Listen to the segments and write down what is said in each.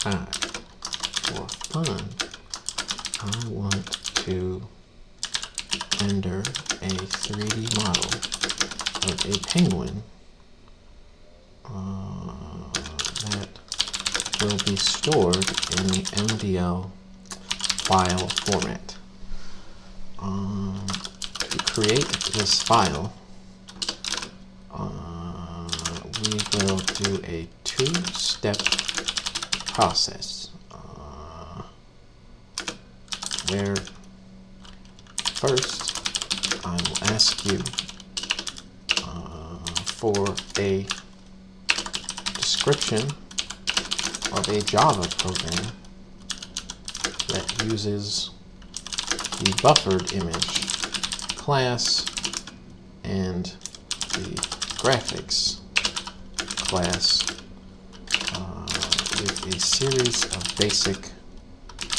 Hi, for fun, I want to render a 3D model of a penguin that will be stored in the MDL file format. To create this file, we will do a two-step process where first I will ask you for a description of a Java program that uses the buffered image class and the graphics class with a series of basic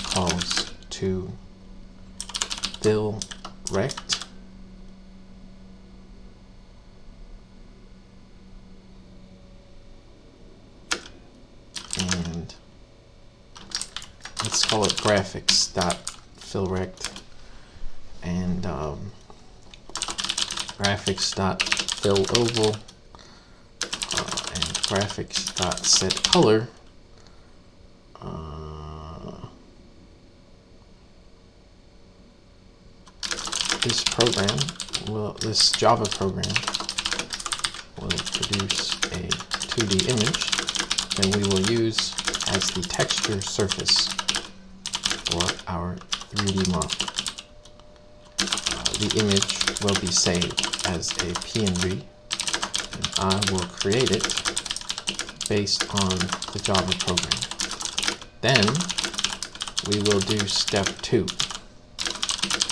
calls to fill rect, and let's call it graphics.fillRect and graphics.fillOval and graphics.setColor. This Java program will produce a 2D image that we will use as the texture surface for our 3D model. The image will be saved as a PNG, and I will create it based on the Java program. Then we will do step 2,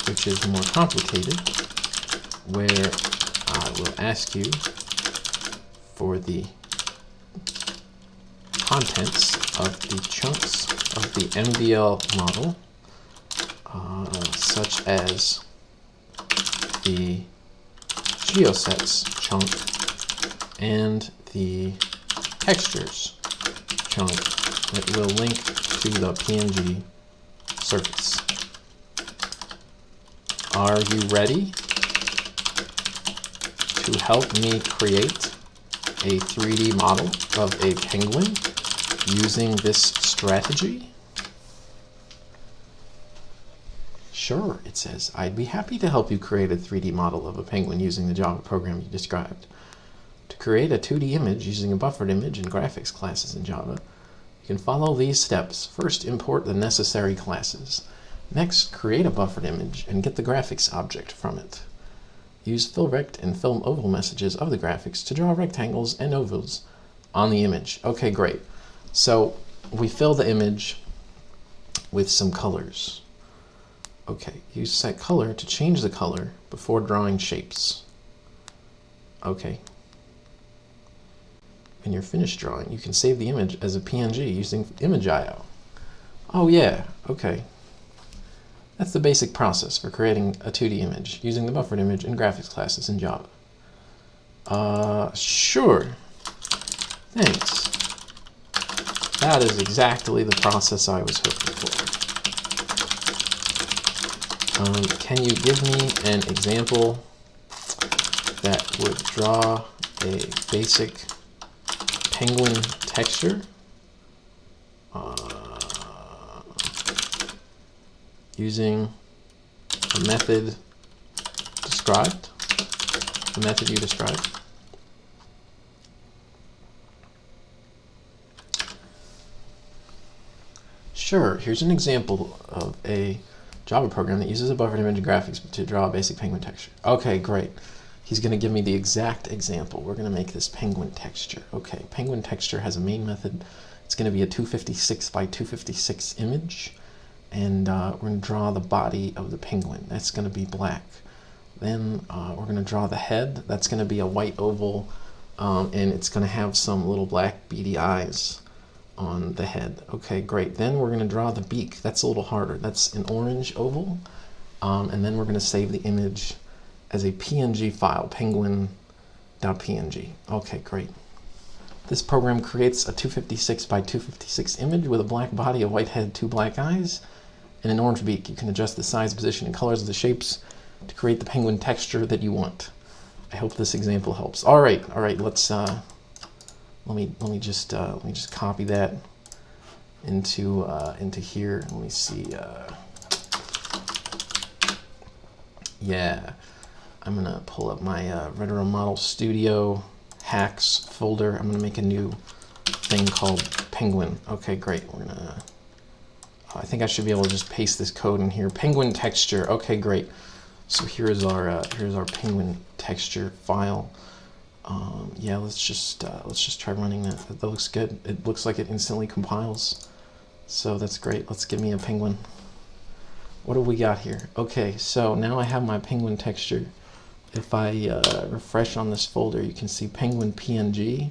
which is more complicated, where I will ask you for the contents of the chunks of the MDL model, such as the geosets chunk and the textures chunk that will link to the PNG surface. Are you ready to help me create a 3D model of a penguin using this strategy? Sure, it says, I'd be happy to help you create a 3D model of a penguin using the Java program you described. To create a 2D image using a buffered image and graphics classes in Java, you can follow these steps. First, import the necessary classes. Next, create a buffered image and get the graphics object from it. Use fillRect and filmOval messages of the graphics to draw rectangles and ovals on the image. Okay, great. So we fill the image with some colors. Okay, use set color to change the color before drawing shapes. Okay. When you're finished drawing, you can save the image as a PNG using ImageIO. Oh yeah, okay. That's the basic process for creating a 2D image using the buffered image and graphics classes in Java. Sure. Thanks. That is exactly the process I was hoping for. Can you give me an example that would draw a basic penguin texture? Using the method described, the method you described. Sure, here's an example of a Java program that uses a buffered image and graphics to draw a basic penguin texture. Okay, great. He's going to give me the exact example. We're going to make this penguin texture. Okay, penguin texture has a main method. It's going to be a 256 by 256 image. And we're going to draw the body of the penguin. That's going to be black. Then we're going to draw the head. That's going to be a white oval, and it's going to have some little black beady eyes on the head. Okay, great. Then we're going to draw the beak. That's a little harder. That's an orange oval. And then we're going to save the image as a PNG file, penguin.png. Okay, great. This program creates a 256 by 256 image with a black body, a white head, 2 black eyes, and an orange beak. You can adjust the size, position, and colors of the shapes to create the penguin texture that you want. I hope this example helps. All right. Let's let me just copy that into here. Let me see. Yeah, I'm gonna pull up my Retera Model Studio hacks folder. I'm gonna make a new thing called Penguin. Okay, great. We're gonna. I think I should be able to just paste this code in here. Penguin texture. Okay, great. So here's our penguin texture file. Yeah, let's just try running that. That looks good. It looks like it instantly compiles. So that's great. Let's give me a penguin. What do we got here? Okay, so now I have my penguin texture. If I refresh on this folder, you can see penguin PNG.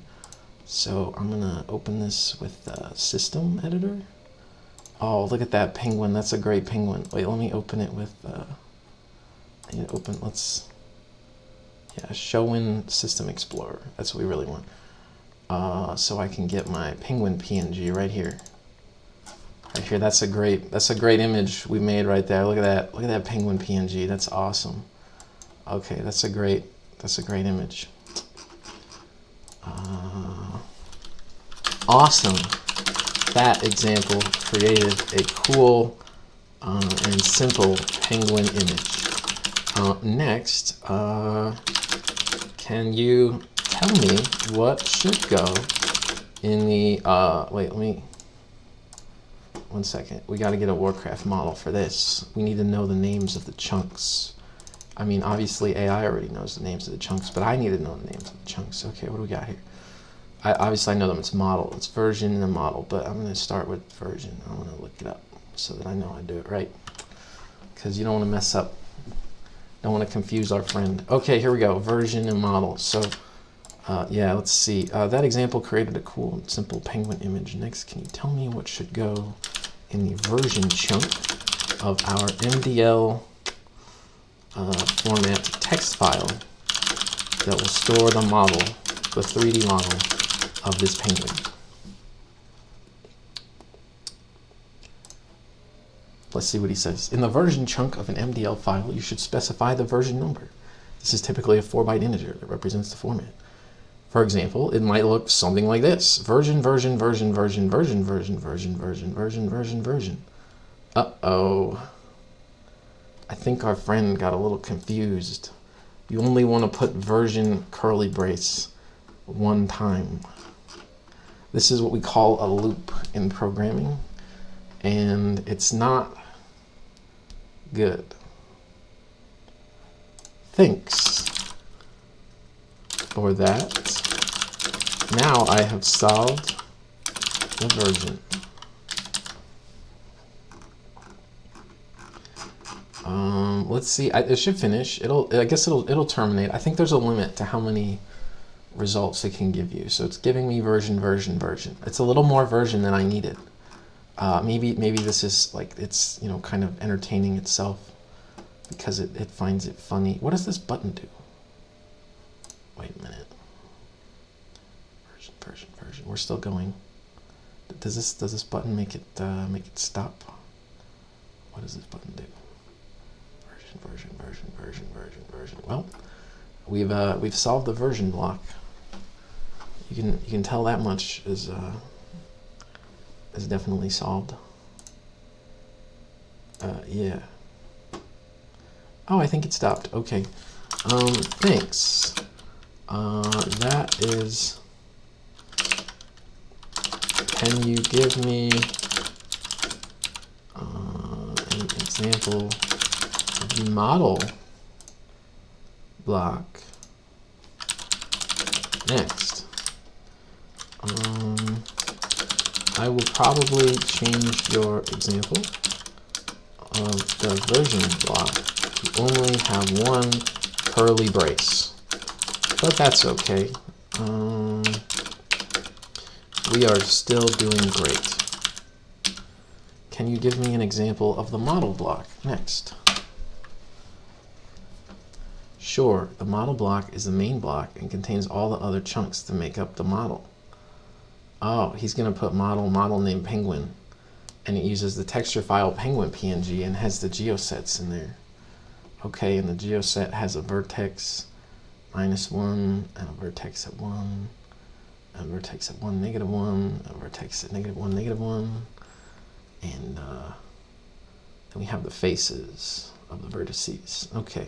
So I'm gonna open this with system editor. Oh, look at that penguin. That's a great penguin. Wait, let me open it with show in System Explorer. That's what we really want. So I can get my penguin PNG right here. Right here, that's a great image we made right there. Look at that. Look at that penguin PNG. That's awesome. Okay, that's a great image. Awesome. That example created a cool and simple penguin image. Next, can you tell me what should go in the, wait, let me, 1 second. We got to get a Warcraft model for this. We need to know the names of the chunks. I mean, obviously AI already knows the names of the chunks, but I need to know the names of the chunks. Okay, what do we got here? Obviously I know them. It's model, it's version and a model, but I'm going to start with version. I want to look it up so that I know I do it right, because you don't want to mess up. Don't want to confuse our friend. Okay, here we go. Version and model. So, yeah, let's see. That example created a cool and simple penguin image. Next, can you tell me what should go in the version chunk of our MDL format text file that will store the model, the 3D model of this penguin? Let's see what he says. In the version chunk of an MDL file, you should specify the version number. This is typically a 4-byte integer that represents the format. For example, it might look something like this. Version. Uh-oh. I think our friend got a little confused. You only want to put version curly brace 1 time. This is what we call a loop in programming, and it's not good. Thanks for that. Now I have solved the version. Let's see. It should finish. I guess it'll terminate. I think there's a limit to how many results it can give you. So it's giving me version. It's a little more version than I needed. Maybe this is like, it's, you know, kind of entertaining itself because it finds it funny. What does this button do? Wait a minute. Version. We're still going. Does this button make it stop? What does this button do? Version. Well, we've solved the version block. You can tell that much is definitely solved. Yeah. Oh, I think it stopped. Okay. Thanks. That is. Can you give me an example of the model block? Next. I will probably change your example of the version block to only have 1 curly brace, but that's okay. We are still doing great. Can you give me an example of the model block? Next. Sure, the model block is the main block and contains all the other chunks to make up the model. Oh, he's going to put model name penguin. And it uses the texture file penguin PNG and has the geosets in there. Okay, and the geoset has a vertex -1, and a vertex at 1, a vertex at 1, -1, a vertex at -1, -1, and then we have the faces of the vertices. Okay,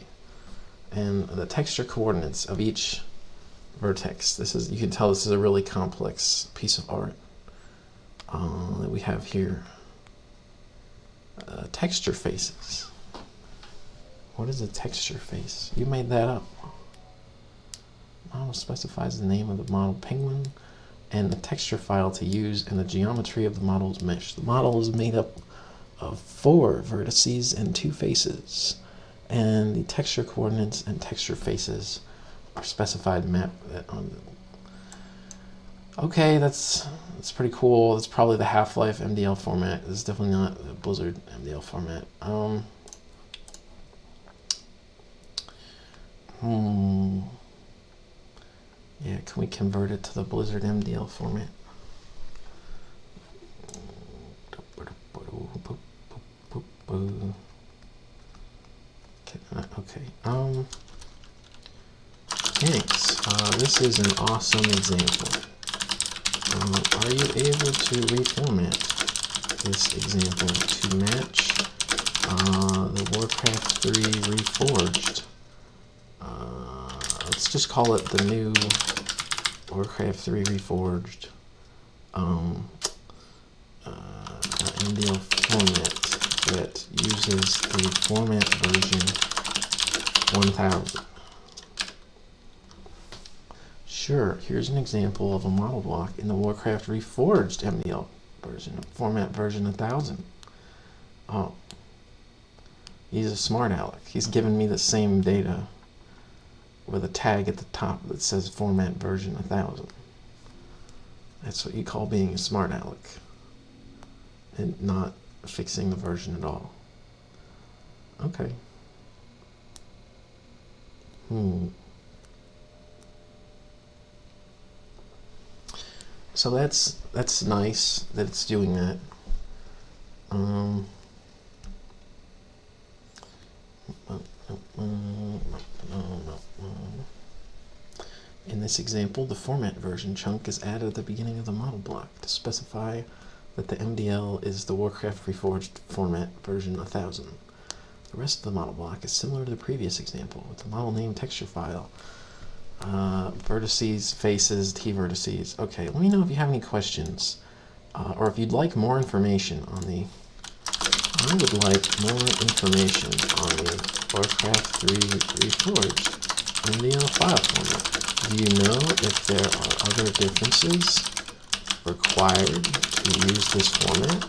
and the texture coordinates of each vertex. This is, you can tell this is a really complex piece of art that we have here. Texture faces. What is a texture face? You made that up. Model specifies the name of the model penguin and the texture file to use and the geometry of the model's mesh. The model is made up of 4 vertices and 2 faces, and the texture coordinates and texture faces are specified map on the. Okay, that's pretty cool. That's probably the Half-Life MDL format. It's definitely not the Blizzard MDL format. Yeah, can we convert it to the Blizzard MDL format? Okay. Thanks. This is an awesome example. Are you able to reformat this example to match the Warcraft 3 Reforged? Let's just call it the new Warcraft 3 Reforged MDL format that uses the format version 1000. Sure, here's an example of a model block in the Warcraft Reforged MDL version, format version 1000. Oh, he's a smart aleck. He's given me the same data with a tag at the top that says format version 1000. That's what you call being a smart aleck and not fixing the version at all. Okay. So that's nice that it's doing that. In this example, the format version chunk is added at the beginning of the model block to specify that the MDL is the Warcraft Reforged format version 1000. The rest of the model block is similar to the previous example with the model name texture file. Vertices, faces, T-vertices. Okay, let me know if you have any questions, or if you'd like more information on the. I would like more information on the Warcraft 3 Reforged MDL file format. Do you know if there are other differences required to use this format?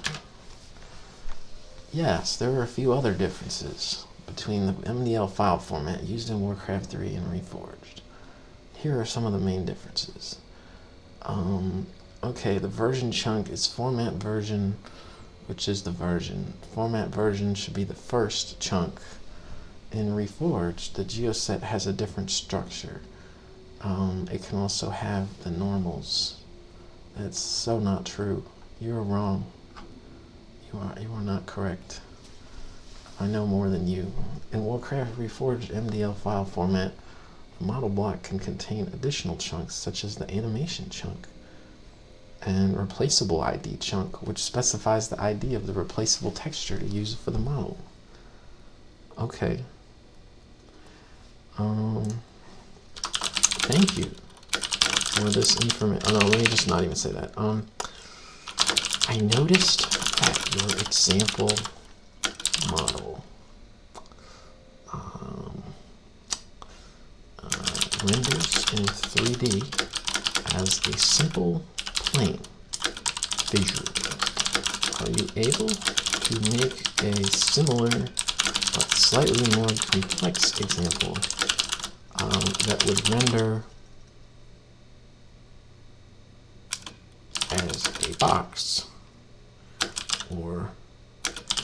Yes, there are a few other differences between the MDL file format used in Warcraft 3 and Reforged. Here are some of the main differences. Okay, the version chunk is format version, which is the version. Format version should be the first chunk. In Reforged, the geoset has a different structure. It can also have the normals. That's so not true. You're wrong. You are not correct. I know more than you. In Warcraft Reforged MDL file format, the model block can contain additional chunks such as the animation chunk and replaceable ID chunk, which specifies the ID of the replaceable texture to use for the model. Okay. Thank you for this information. Oh no, let me just not even say that. I noticed that your example model renders in 3D as a simple plane visually. Are you able to make a similar but slightly more complex example that would render as a box or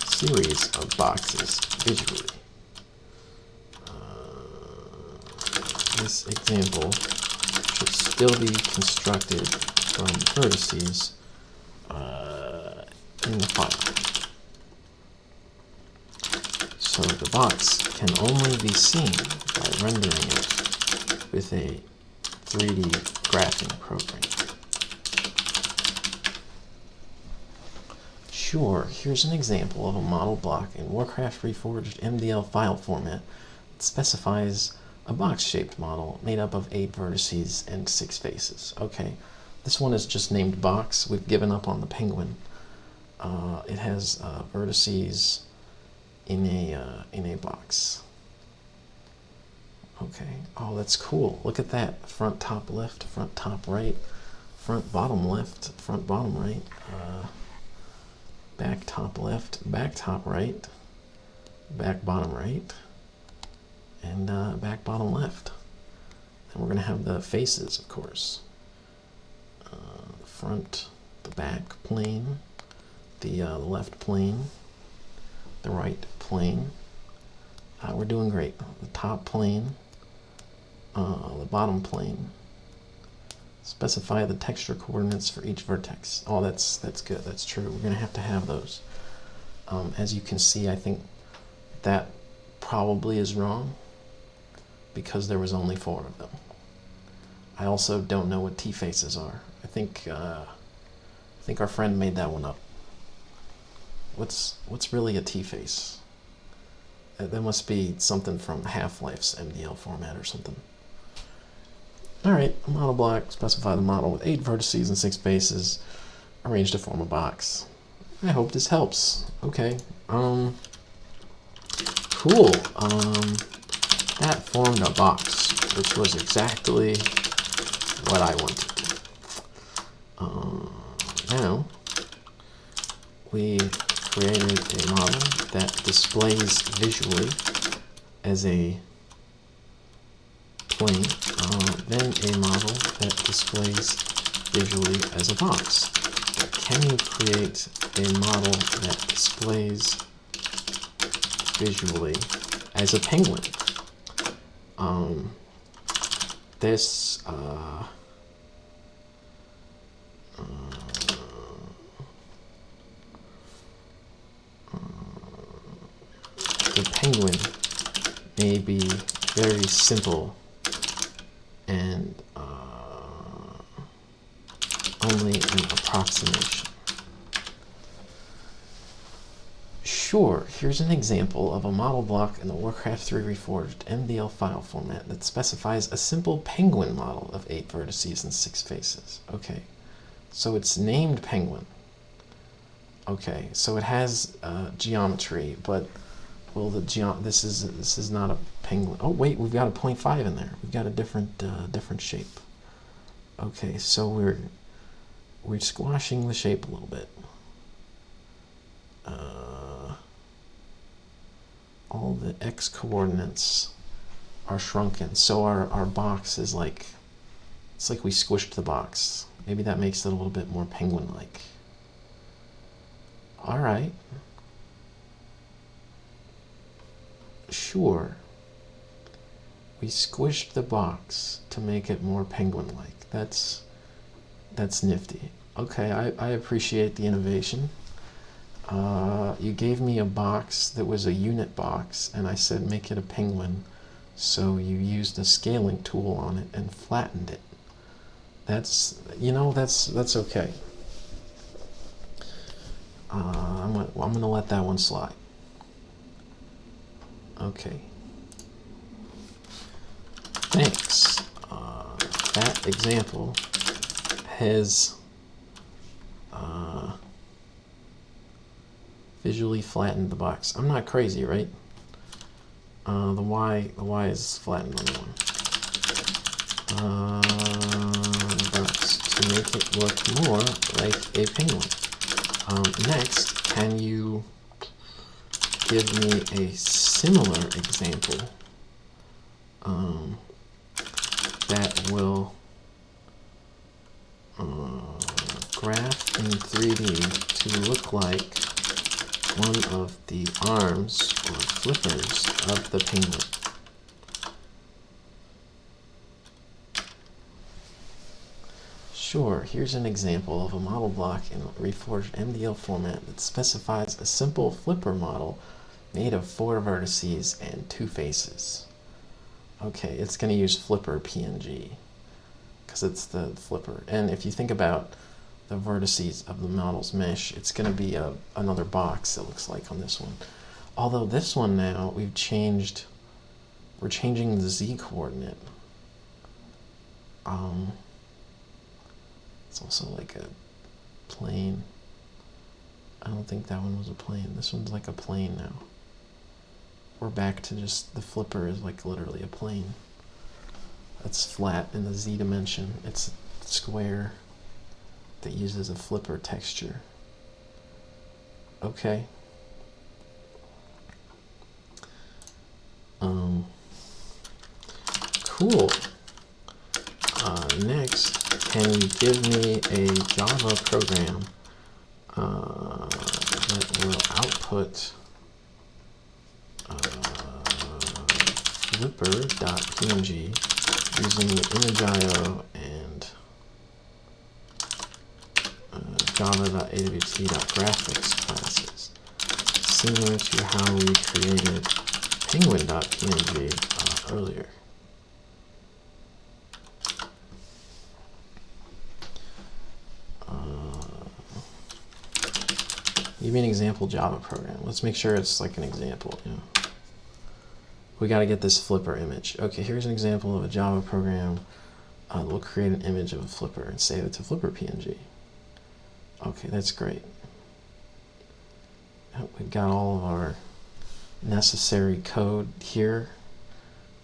series of boxes visually? This example should still be constructed from vertices in the file. So the box can only be seen by rendering it with a 3D graphing program. Sure, here's an example of a model block in Warcraft Reforged MDL file format that specifies a box-shaped model made up of 8 vertices and 6 faces. Okay, this one is just named box. We've given up on the penguin. It has vertices in a box. Okay. Oh, that's cool. Look at that. Front, top, left, front, top, right, front, bottom, left, front, bottom, right, back, top, left, back, top, right, back, bottom, right, and back, bottom, left. And we're going to have the faces, of course. The front, the back plane, the left plane, the right plane. We're doing great. The top plane, the bottom plane. Specify the texture coordinates for each vertex. Oh, that's good. That's true. We're going to have those. As you can see, I think that probably is wrong because there was only 4 of them. I also don't know what T-faces are. I think our friend made that one up. What's really a T-face? That must be something from Half-Life's MDL format or something. Alright, a model block, specify the model with 8 vertices and 6 faces, arranged to form a box. I hope this helps. Okay, cool. That formed a box, which was exactly what I wanted. Now, we created a model that displays visually as a plane, then a model that displays visually as a box. But can you create a model that displays visually as a penguin? The penguin may be very simple and only an approximation. Sure, here's an example of a model block in the Warcraft 3 Reforged MDL file format that specifies a simple penguin model of 8 vertices and 6 faces. Okay, so it's named penguin. Okay, so it has geometry, but well, this is not a penguin. Oh wait, we've got a 0.5 in there. We've got a different shape. Okay, so we're squashing the shape a little bit. All the x coordinates are shrunken, so our box is like, it's like we squished the box. Maybe that makes it a little bit more penguin-like. All right. Sure. We squished the box to make it more penguin-like. That's nifty. Okay, I appreciate the innovation. You gave me a box that was a unit box, and I said make it a penguin, so you used a scaling tool on it and flattened it. That's okay. I'm gonna let that one slide. Okay. Thanks. That example has visually flattened the box. I'm not crazy, right? The Y is flattened on the one. But to make it look more like a penguin. Next, can you give me a similar example that will graph in 3D to look like one of the arms or flippers of the penguin? Sure, here's an example of a model block in reforged MDL format that specifies a simple flipper model made of 4 vertices and 2 faces. Okay, it's going to use flipper PNG because it's the flipper. And if you think about the vertices of the model's mesh, it's going to be another box, it looks like, on this one. Although this one now, we're changing the Z coordinate. It's also like a plane. I don't think that one was a plane. This one's like a plane now. We're back to just the flipper is like literally a plane. It's flat in the Z dimension. It's a square that uses a flipper texture. Okay. Cool. Next, can you give me a Java program that will output flipper.png using the image.io and java.awt.graphics classes, similar to how we created penguin.png earlier. Give me an example Java program. Let's make sure it's like an example. You know. We got to get this flipper image. Okay, here's an example of a Java program. We'll create an image of a flipper and save it to flipper PNG. Okay, that's great. We've got all of our necessary code here.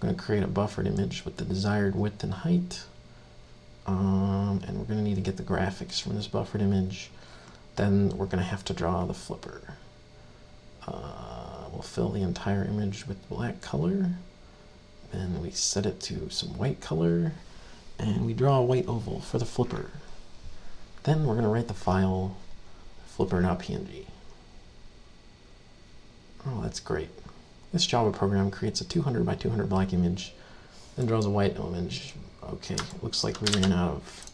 I'm going to create a buffered image with the desired width and height. And we're going to need to get the graphics from this buffered image. Then we're going to have to draw the flipper. We'll fill the entire image with black color. Then we set it to some white color. And we draw a white oval for the flipper. Then we're going to write the file flipper.png. Oh, that's great. This Java program creates a 200 by 200 black image, then draws a white image. Okay, looks like we ran out of,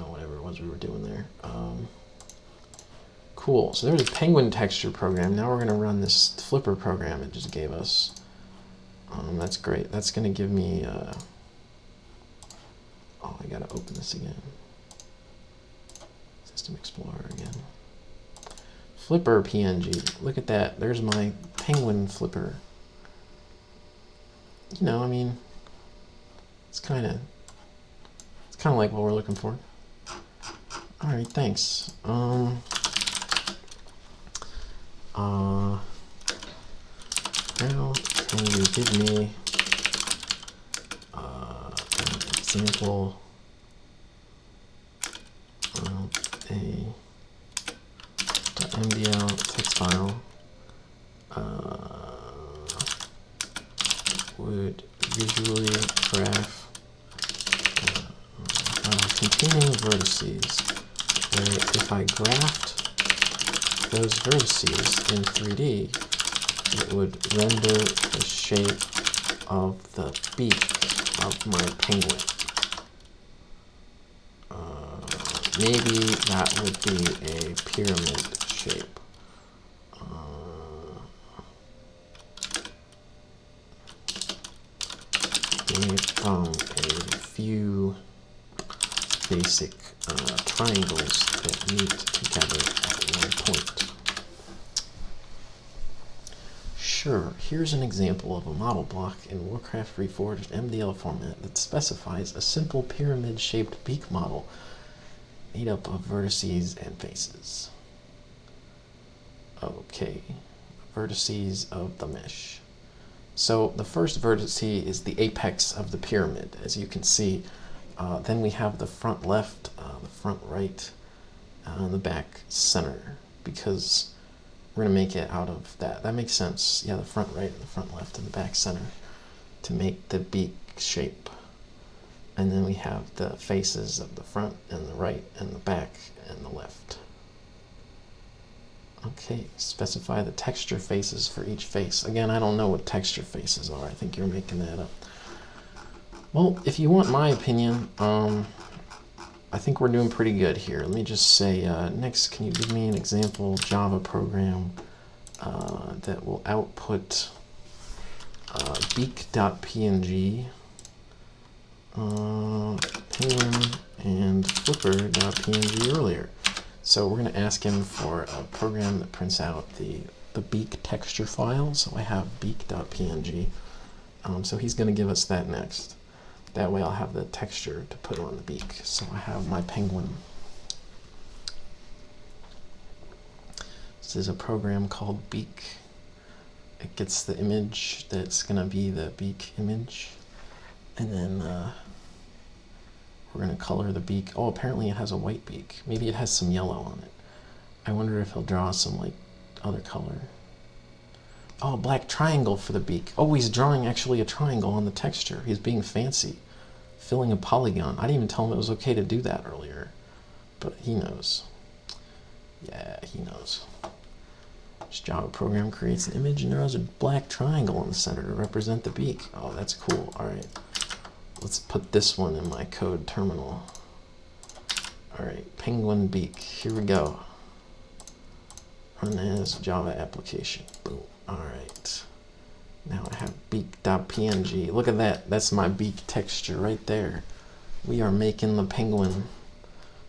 whatever it was we were doing there. Cool, so there's a penguin texture program. Now we're going to run this flipper program it just gave us. That's great. That's going to give me, oh, I got to open this again. System Explorer again. Flipper PNG. Look at that. There's my penguin flipper. It's kind of like what we're looking for. All right, thanks. Now can you give me an example of a MDL text file would visually graph containing vertices, where if I graphed those vertices in 3D, it would render the shape of the beak of my penguin. Maybe that would be a pyramid shape. Made from a few basic triangles that meet together at one point. Sure, here's an example of a model block in Warcraft Reforged MDL format that specifies a simple pyramid-shaped beak model made up of vertices and faces. Okay, vertices of the mesh. So the first vertex is the apex of the pyramid, as you can see. Then we have the front left, the front right, and the back center, because we're going to make it out of that. That makes sense. Yeah, the front right, the front left, and the back center to make the beak shape. And then we have the faces of the front and the right and the back and the left. Okay, specify the texture faces for each face. Again, I don't know what texture faces are. I think you're making that up. Well, if you want my opinion, I think we're doing pretty good here. Let me just say, next, can you give me an example Java program that will output beak.png, penguin, and flipper.png earlier. So we're going to ask him for a program that prints out the beak texture file. So I have beak.png. So he's going to give us that next. That way I'll have the texture to put on the beak. So I have my penguin. This is a program called beak. It gets the image that's going to be the beak image. And then we're going to color the beak. Oh, apparently it has a white beak. Maybe it has some yellow on it. I wonder if he'll draw some like other color. Oh, black triangle for the beak. Oh, he's drawing actually a triangle on the texture. He's being fancy, filling a polygon. I didn't even tell him it was okay to do that earlier, but he knows. Yeah, he knows. This Java program creates an image and draws a black triangle in the center to represent the beak. Oh, that's cool. All right, let's put this one in my code terminal. All right, penguin beak. Here we go. Run as Java application. Boom. All right. Now I have beak.png. Look at that. That's my beak texture right there. We are making the penguin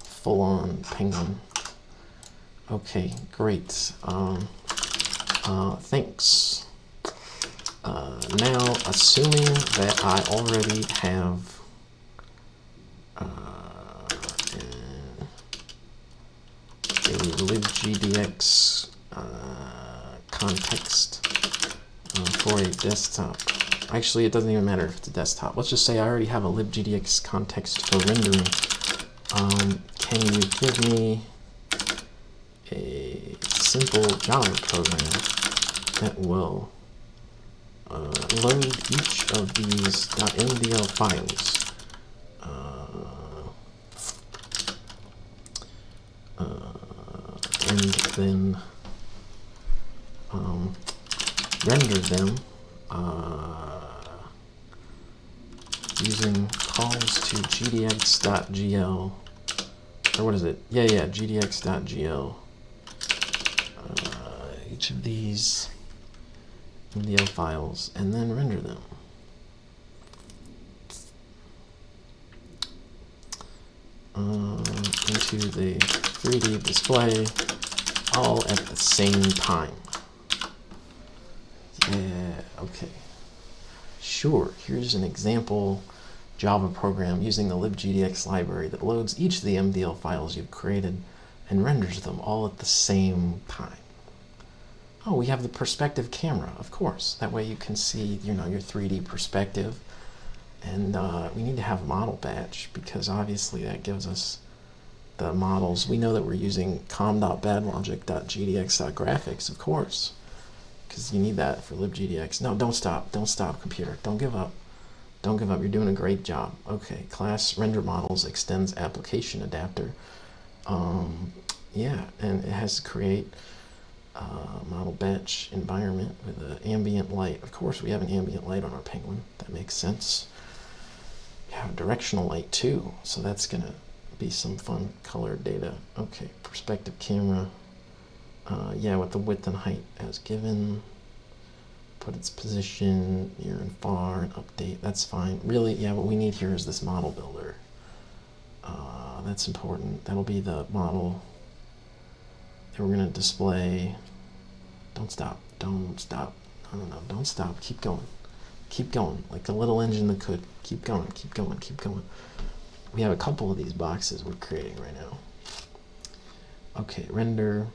full-on penguin. Okay, great. Thanks. Now, assuming that I already have a libgdx context for a desktop. Actually, it doesn't even matter if it's a desktop. Let's just say I already have a libgdx context for rendering. Can you give me a simple Java program that will load each of these .mdl files and then render them using calls to gdx.gl, or what is it? Yeah, gdx.gl. Each of these MDL files, and then render them. Into the 3D display all at the same time. Yeah, okay. Sure, here's an example Java program using the libgdx library that loads each of the MDL files you've created and renders them all at the same time. Oh, we have the perspective camera, of course. That way you can see, your 3D perspective. And we need to have a model batch because obviously that gives us the models. We know that we're using com.badlogic.gdx.graphics, of course, because you need that for libgdx. No, don't stop, computer. Don't give up. Don't give up. You're doing a great job. Okay, class render models extends application adapter. Yeah, and it has to create model batch environment with an ambient light. Of course, we have an ambient light on our penguin. That makes sense. We have a directional light too, so that's going to be some fun colored data. Okay, perspective camera. Yeah, with the width and height as given. Put its position near and far and update. That's fine. Really, yeah, what we need here is this model builder. That's important. That'll be the model that we're going to display. Don't stop. Don't stop. No, don't stop. Keep going. Keep going. Like a little engine that could. Keep going. Keep going. Keep going. We have a couple of these boxes we're creating right now. Okay, render.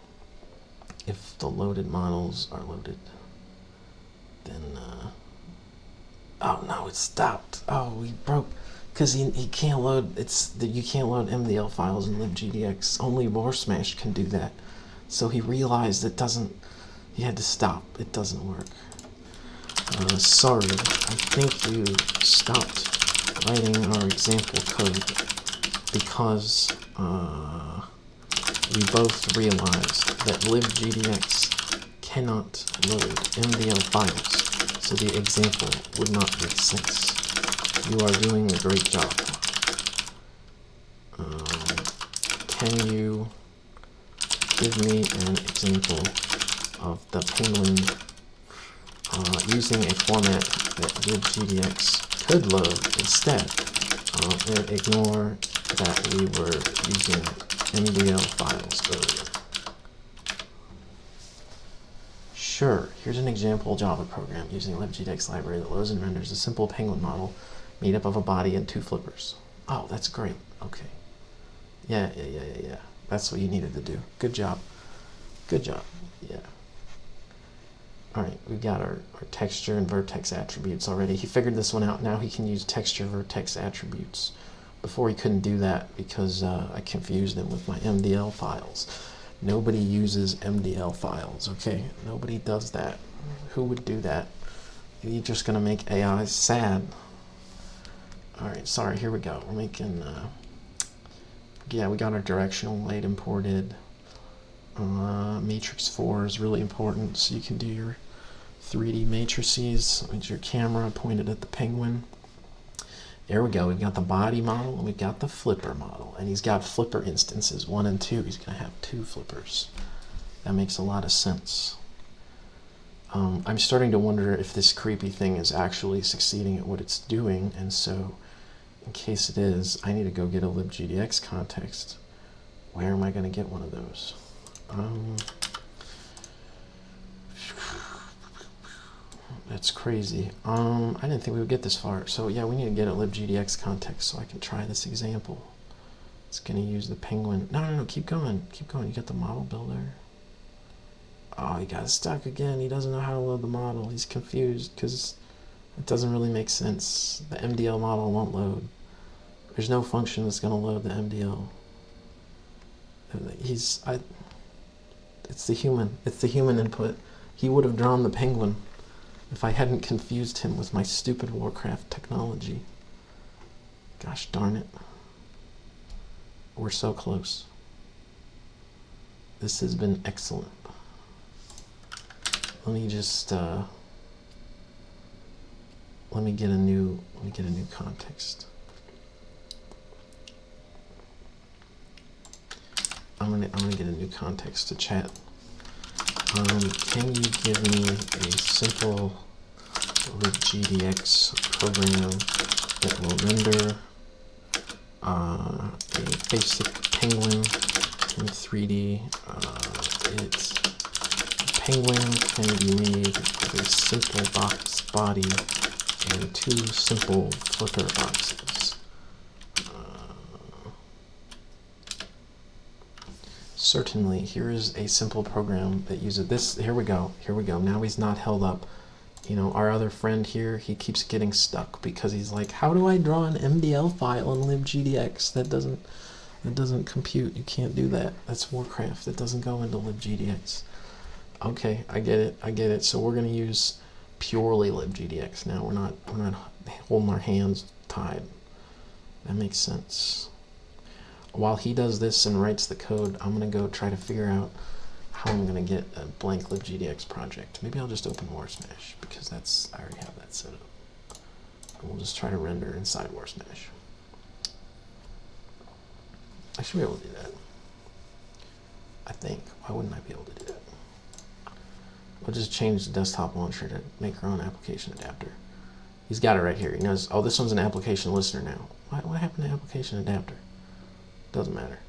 If the loaded models are loaded, then oh no, it stopped. Oh, we broke because he can't load. You can't load MDL files in libgdx. Only Smash can do that. So he realized it doesn't. He had to stop. It doesn't work. Sorry, I think you stopped writing our example code because we both realized that libgdx cannot load MDL files, so the example would not make sense. You are doing a great job. can you give me an example of the penguin using a format that libgdx could load instead, and ignore that we were using MDL files earlier. Sure, here's an example Java program using a libgdx library that loads and renders a simple penguin model made up of a body and 2 flippers. Oh, that's great. Okay. Yeah. That's what you needed to do. Good job. Good job. Yeah. All right, we've got our texture and vertex attributes already. He figured this one out. Now he can use texture vertex attributes. Before he couldn't do that because I confused him with my MDL files. Nobody uses MDL files, okay? Nobody does that. Who would do that? You're just gonna make AI sad. All right, sorry, here we go. We're making, yeah, we got our directional light imported. Matrix 4 is really important, so you can do your 3D matrices with your camera pointed at the penguin. There we go. We've got the body model and we've got the flipper model. And he's got flipper instances, 1 and 2. He's going to have 2 flippers. That makes a lot of sense. I'm starting to wonder if this creepy thing is actually succeeding at what it's doing. And so, in case it is, I need to go get a libgdx context. Where am I going to get one of those? That's crazy. I didn't think we would get this far. So yeah, we need to get a libgdx context so I can try this example. It's going to use the penguin. No, keep going. Keep going. You got the model builder. Oh, he got stuck again. He doesn't know how to load the model. He's confused because it doesn't really make sense. The MDL model won't load. There's no function that's going to load the MDL. It's the human input. He would have drawn the penguin if I hadn't confused him with my stupid Warcraft technology. Gosh darn it. We're so close. This has been excellent. Let me just let me get a new context. I'm gonna get a new context to chat. Can you give me a simple libgdx program that will render a basic penguin in 3D? Its penguin can be made with a simple box body and 2 simple flipper boxes. Certainly, here is a simple program that uses this. Here we go. Now he's not held up. You know, our other friend here, he keeps getting stuck because he's like, how do I draw an MDL file in libgdx? That doesn't compute. You can't do that. That's Warcraft. That doesn't go into libgdx. Okay, I get it. So we're going to use purely libgdx now. We're not holding our hands tied. That makes sense. While he does this and writes the code, I'm going to go try to figure out how I'm going to get a blank libgdx project. Maybe I'll just open WarSmash because I already have that set up. And we'll just try to render inside WarSmash. I should be able to do that. I think. Why wouldn't I be able to do that? We'll just change the desktop launcher to make our own application adapter. He's got it right here. He knows, oh, this one's an application listener now. What happened to application adapter? Doesn't matter.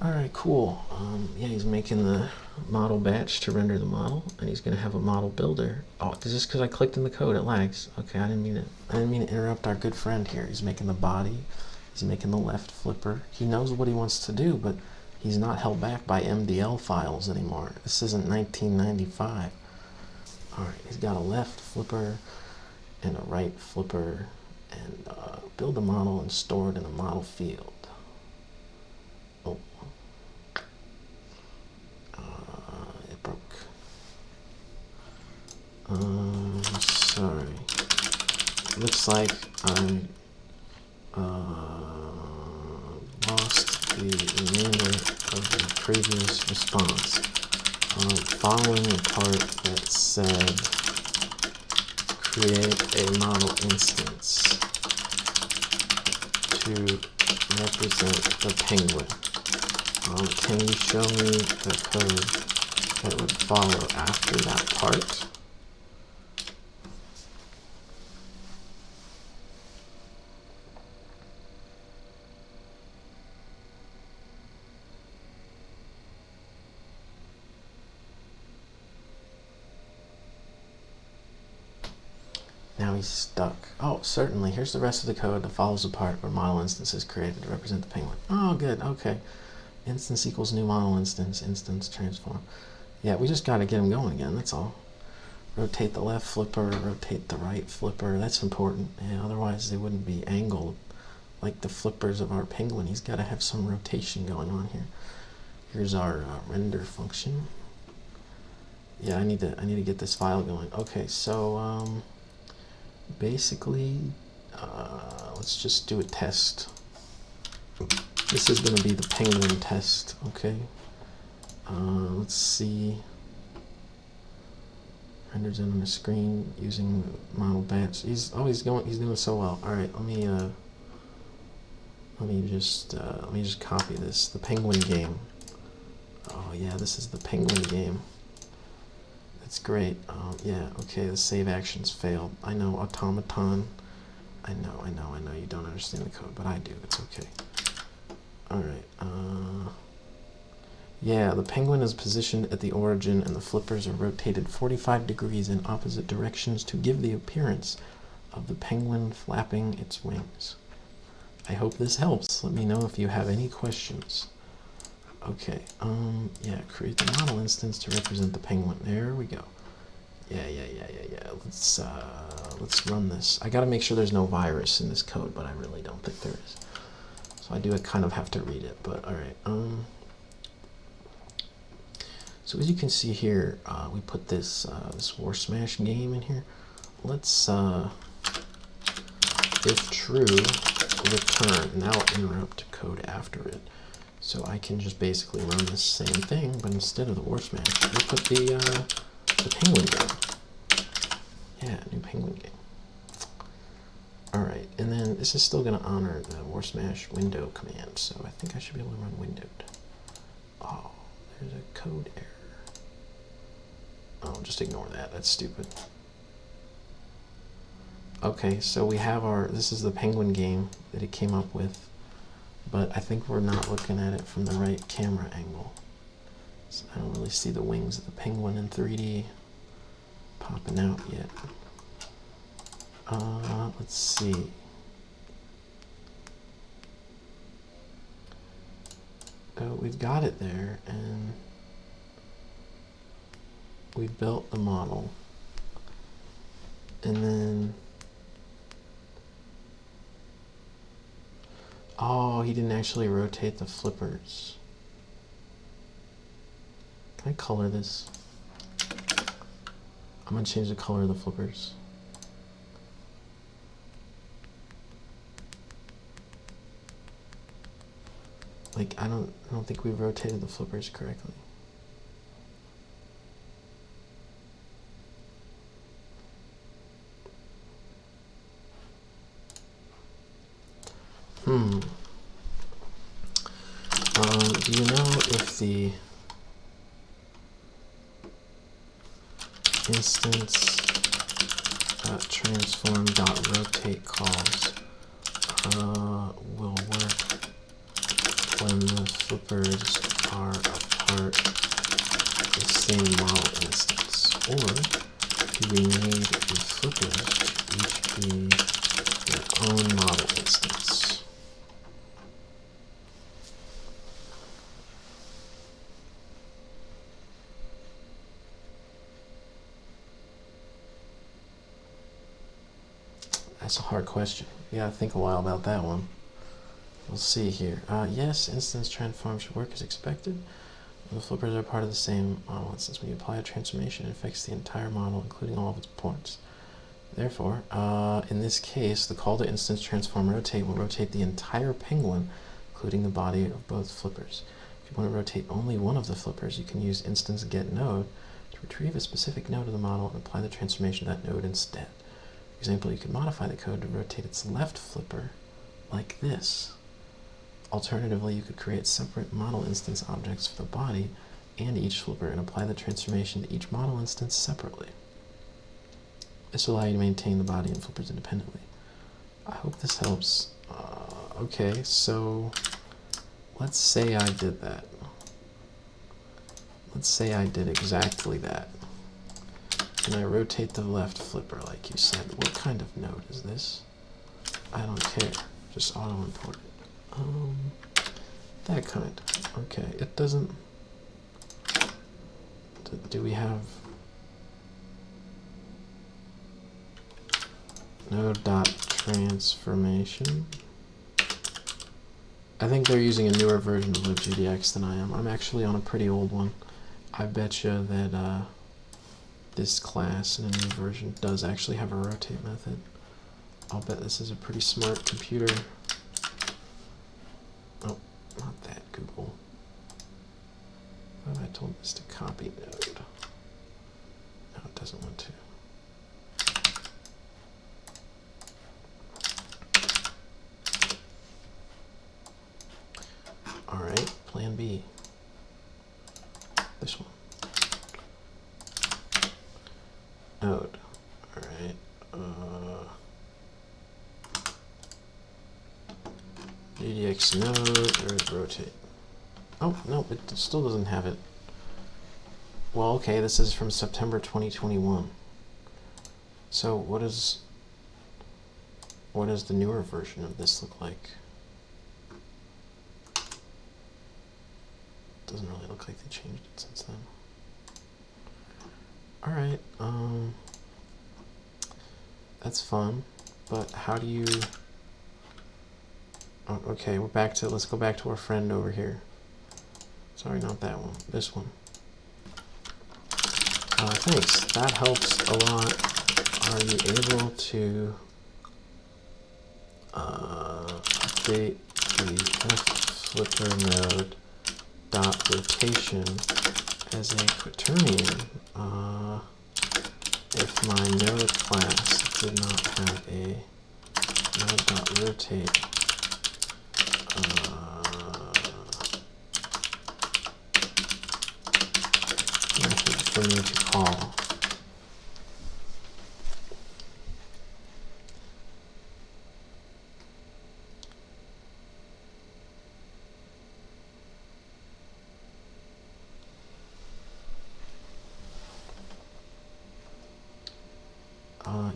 Alright, cool. Yeah, he's making the model batch to render the model, and he's going to have a model builder. Oh, is this because I clicked in the code? It lags. Okay, I didn't mean to interrupt our good friend here. He's making the body. He's making the left flipper. He knows what he wants to do, but he's not held back by MDL files anymore. This isn't 1995. Alright, he's got a left flipper and a right flipper, and build a model and store it in a model field. Oh. It broke. Sorry. Looks like I lost the remainder of the previous response. Following the part that said create a model instance to represent the penguin. Can you show me the code that would follow after that part? Now he's stuck. Oh, certainly. Here's the rest of the code that follows the part where model instance is created to represent the penguin. Oh, good. Okay. Instance equals new model instance, instance transform. Yeah, we just got to get him going again. That's all. Rotate the left flipper, rotate the right flipper. That's important. Yeah, otherwise they wouldn't be angled like the flippers of our penguin. He's got to have some rotation going on here. Here's our render function. Yeah, I need to get this file going. Okay, so basically, let's just do a test. This is going to be the penguin test. Okay. Let's see. Renders in on the screen using model batch. He's doing so well. All right, let me just copy this. The penguin game. Oh yeah, this is the penguin game. That's great. Yeah, okay, the save actions failed. I know, automaton. I know you don't understand the code, but I do. It's okay. All right. Yeah, the penguin is positioned at the origin and the flippers are rotated 45 degrees in opposite directions to give the appearance of the penguin flapping its wings. I hope this helps. Let me know if you have any questions. Okay, yeah, create the model instance to represent the penguin. There we go. Yeah. Let's run this. I gotta make sure there's no virus in this code, but I really don't think there is. So I do kind of have to read it, but all right. So as you can see here, we put this this war smash game in here. Let's if true, return. Now interrupt code after it. So I can just basically run the same thing, but instead of the war smash, we'll put the penguin game. Yeah, new penguin game. All right, and then this is still going to honor the war smash window command, so I think I should be able to run windowed. Oh, there's a code error. Oh, just ignore that. That's stupid. Okay, so we have this is the penguin game that it came up with, but I think we're not looking at it from the right camera angle. So I don't really see the wings of the penguin in 3D popping out yet. Let's see. We've got it there, and we built the model, and then oh, he didn't actually rotate the flippers. Can I color this? I'm gonna change the color of the flippers. Like I don't think we rotated the flippers correctly. Do you know if the instance transform.rotate calls will work when the flippers are a part of the same model instance? Or do we need the flippers to each be their own model instance? That's a hard question. You gotta think a while about that one. We'll see here. Yes, instance transform should work as expected. The flippers are part of the same model instance. When you apply a transformation, it affects the entire model, including all of its points. Therefore, in this case, the call to instance transform rotate will rotate the entire penguin, including the body of both flippers. If you want to rotate only one of the flippers, you can use instance get node to retrieve a specific node of the model and apply the transformation to that node instead. For example, you could modify the code to rotate its left flipper like this. Alternatively, you could create separate model instance objects for the body and each flipper and apply the transformation to each model instance separately. This will allow you to maintain the body and flippers independently. I hope this helps. Okay, so let's say I did that. Let's say I did exactly that. And I rotate the left flipper like you said. What kind of node is this? I don't care. Just auto import it. That kind. Okay, it doesn't... Do we have... node.transformation? I think they're using a newer version of libgdx than I am. I'm actually on a pretty old one. I bet you that this class in a new version does actually have a rotate method. I'll bet this is a pretty smart computer. Oh, not that, Google. What have I told this to copy node? No, it doesn't want to. All right, plan B. This one. Node. All right. GDX node, there's rotate. Oh, no, it still doesn't have it. Well, okay, this is from September 2021. So what does the newer version of this look like? Doesn't really look like they changed it since then. All right, that's fun, but how do you... Oh, okay, we're back to, let's go back to our friend over here. Sorry, not that one, this one. Thanks, that helps a lot. Are you able to update the left flipper node dot rotation as a quaternion if my node class did not have a node dot rotate method for me to call.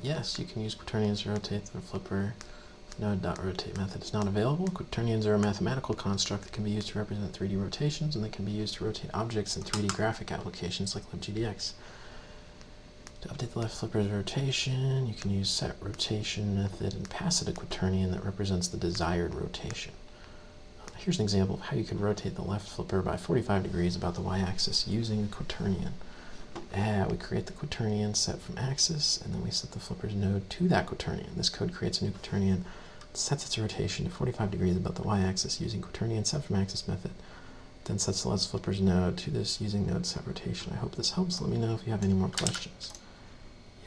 Yes, you can use quaternions to rotate the flipper. Node.rotate method is not available. Quaternions are a mathematical construct that can be used to represent 3D rotations, and they can be used to rotate objects in 3D graphic applications like libgdx. To update the left flipper's rotation, you can use set rotation method and pass it a quaternion that represents the desired rotation. Here's an example of how you could rotate the left flipper by 45 degrees about the y-axis using a quaternion. We create the quaternion set from axis, and then we set the flipper's node to that quaternion. This code creates a new quaternion, sets its rotation to 45 degrees about the y-axis using quaternion set from axis method, then sets the left flipper's node to this using node set rotation. I hope this helps. Let me know if you have any more questions.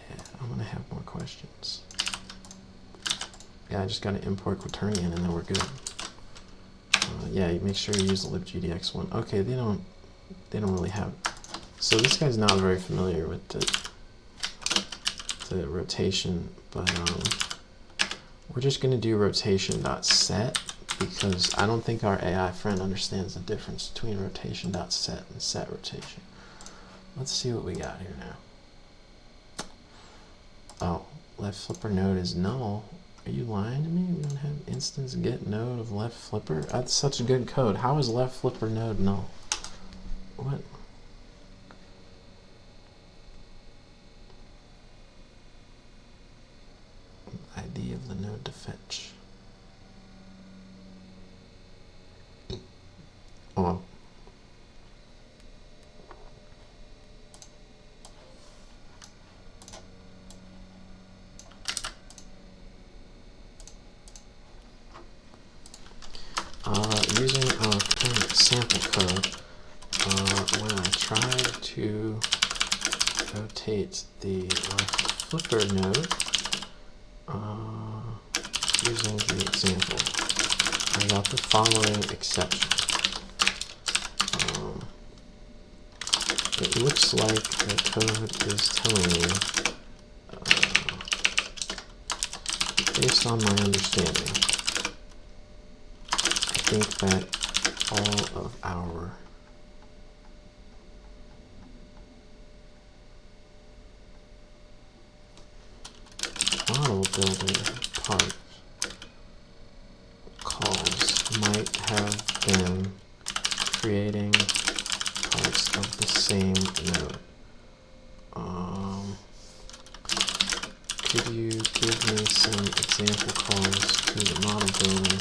Yeah, I'm going to have more questions. Yeah, I just got to import quaternion, and then we're good. Yeah, you make sure you use the libgdx one. Okay, they don't really have... So this guy's not very familiar with the rotation, but we're just going to do rotation.set because I don't think our AI friend understands the difference between rotation.set and set rotation. Let's see what we got here now. Oh, left flipper node is null. Are you lying to me? We don't have instance get node of left flipper? That's such a good code. How is left flipper node null? What? ID of the node to fetch. Oh. Using our current sample code, when I tried to rotate the left flipper node, using the example, I got the following exception. It looks like the code is telling me, based on my understanding, I think that all of our model builder part calls might have been creating parts of the same node. Could you give me some example calls to the model builder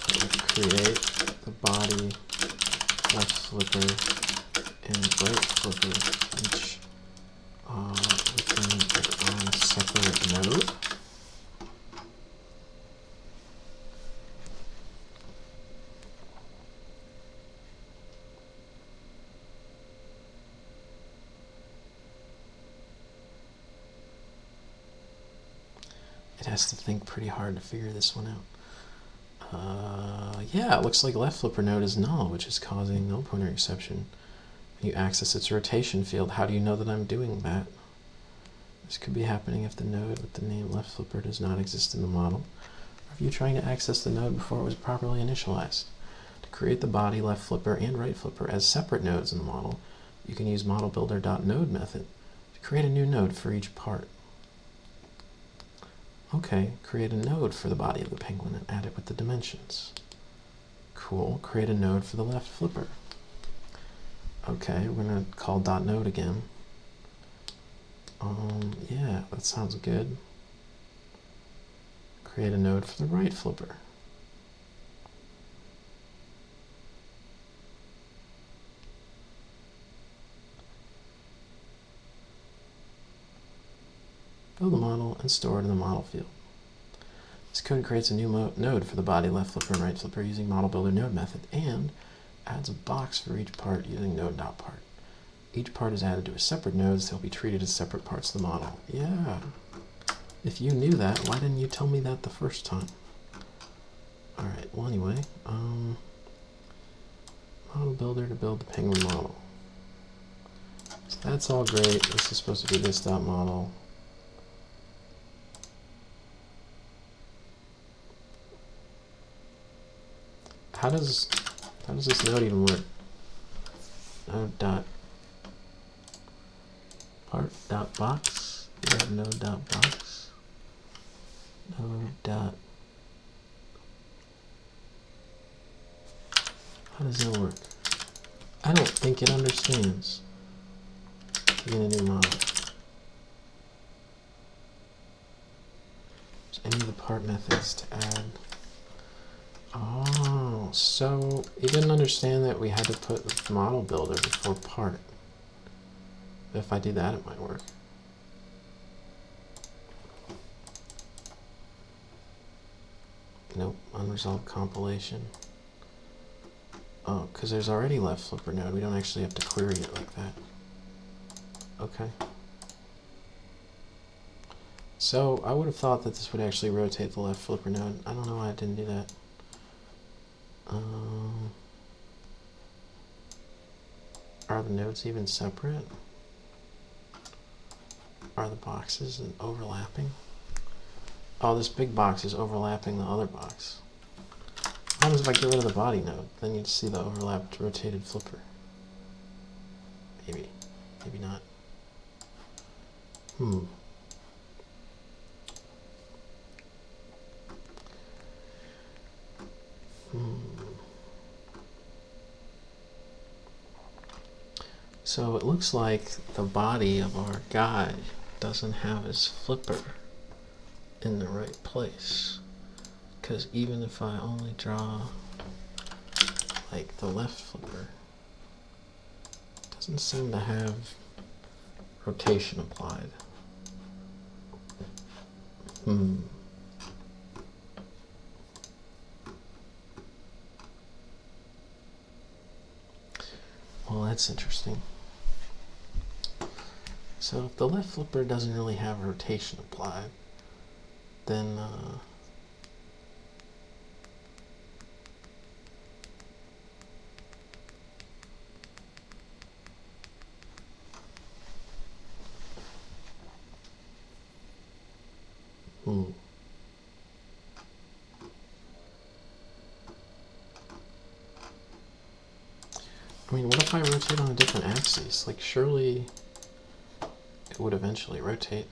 that would create the body, left flipper, and right flipper, each within their own separate node? It has to think pretty hard to figure this one out. Yeah, it looks like left flipper node is null, which is causing null pointer exception. When you access its rotation field, how do you know that I'm doing that? This could be happening if the node with the name left flipper does not exist in the model, or if you're trying to access the node before it was properly initialized. To create the body, left flipper, and right flipper as separate nodes in the model, you can use modelbuilder.node method to create a new node for each part. Okay, create a node for the body of the penguin and add it with the dimensions. Cool, create a node for the left flipper. Okay, we're gonna call .node again. Yeah, that sounds good. Create a node for the right flipper. Build the model and store it in the model field. This code creates a new node for the body, left flipper, and right flipper using model builder node method, and adds a box for each part using node.part. Each part is added to a separate node, so they'll be treated as separate parts of the model. Yeah. If you knew that, why didn't you tell me that the first time? Alright, well anyway, model builder to build the penguin model. So that's all great. This is supposed to be this dot model. How does this node even work? Node dot part dot box. We have node dot box. Node dot. How does that work? I don't think it understands. Begin a new model. Is any of the part methods to add? Oh, so he didn't understand that we had to put the model builder before part. If I do that, it might work. Nope, unresolved compilation. Oh, because there's already left flipper node. We don't actually have to query it like that. Okay. So I would have thought that this would actually rotate the left flipper node. I don't know why it didn't do that. Are the nodes even separate? Are the boxes overlapping? Oh, this big box is overlapping the other box. What happens if I get rid of the body node? Then you'd see the overlapped rotated flipper. Maybe. Maybe not. So it looks like the body of our guy doesn't have his flipper in the right place. Because even if I only draw like the left flipper, it doesn't seem to have rotation applied. Well, that's interesting. So if the left flipper doesn't really have rotation applied, then I mean, what if I rotate on a different axis? Like, surely it would eventually rotate.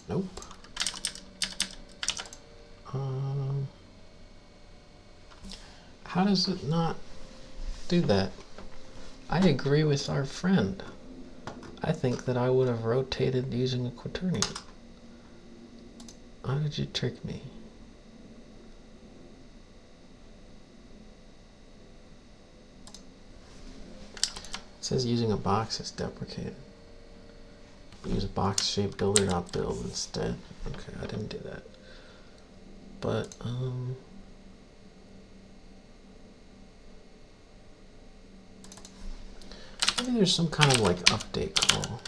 Nope. How does it not do that? I agree with our friend. I think that I would have rotated using a quaternion. How did you trick me? It says using a box is deprecated. Use a box-shaped builder.build instead. Okay, I didn't do that. But, maybe there's some kind of like update call.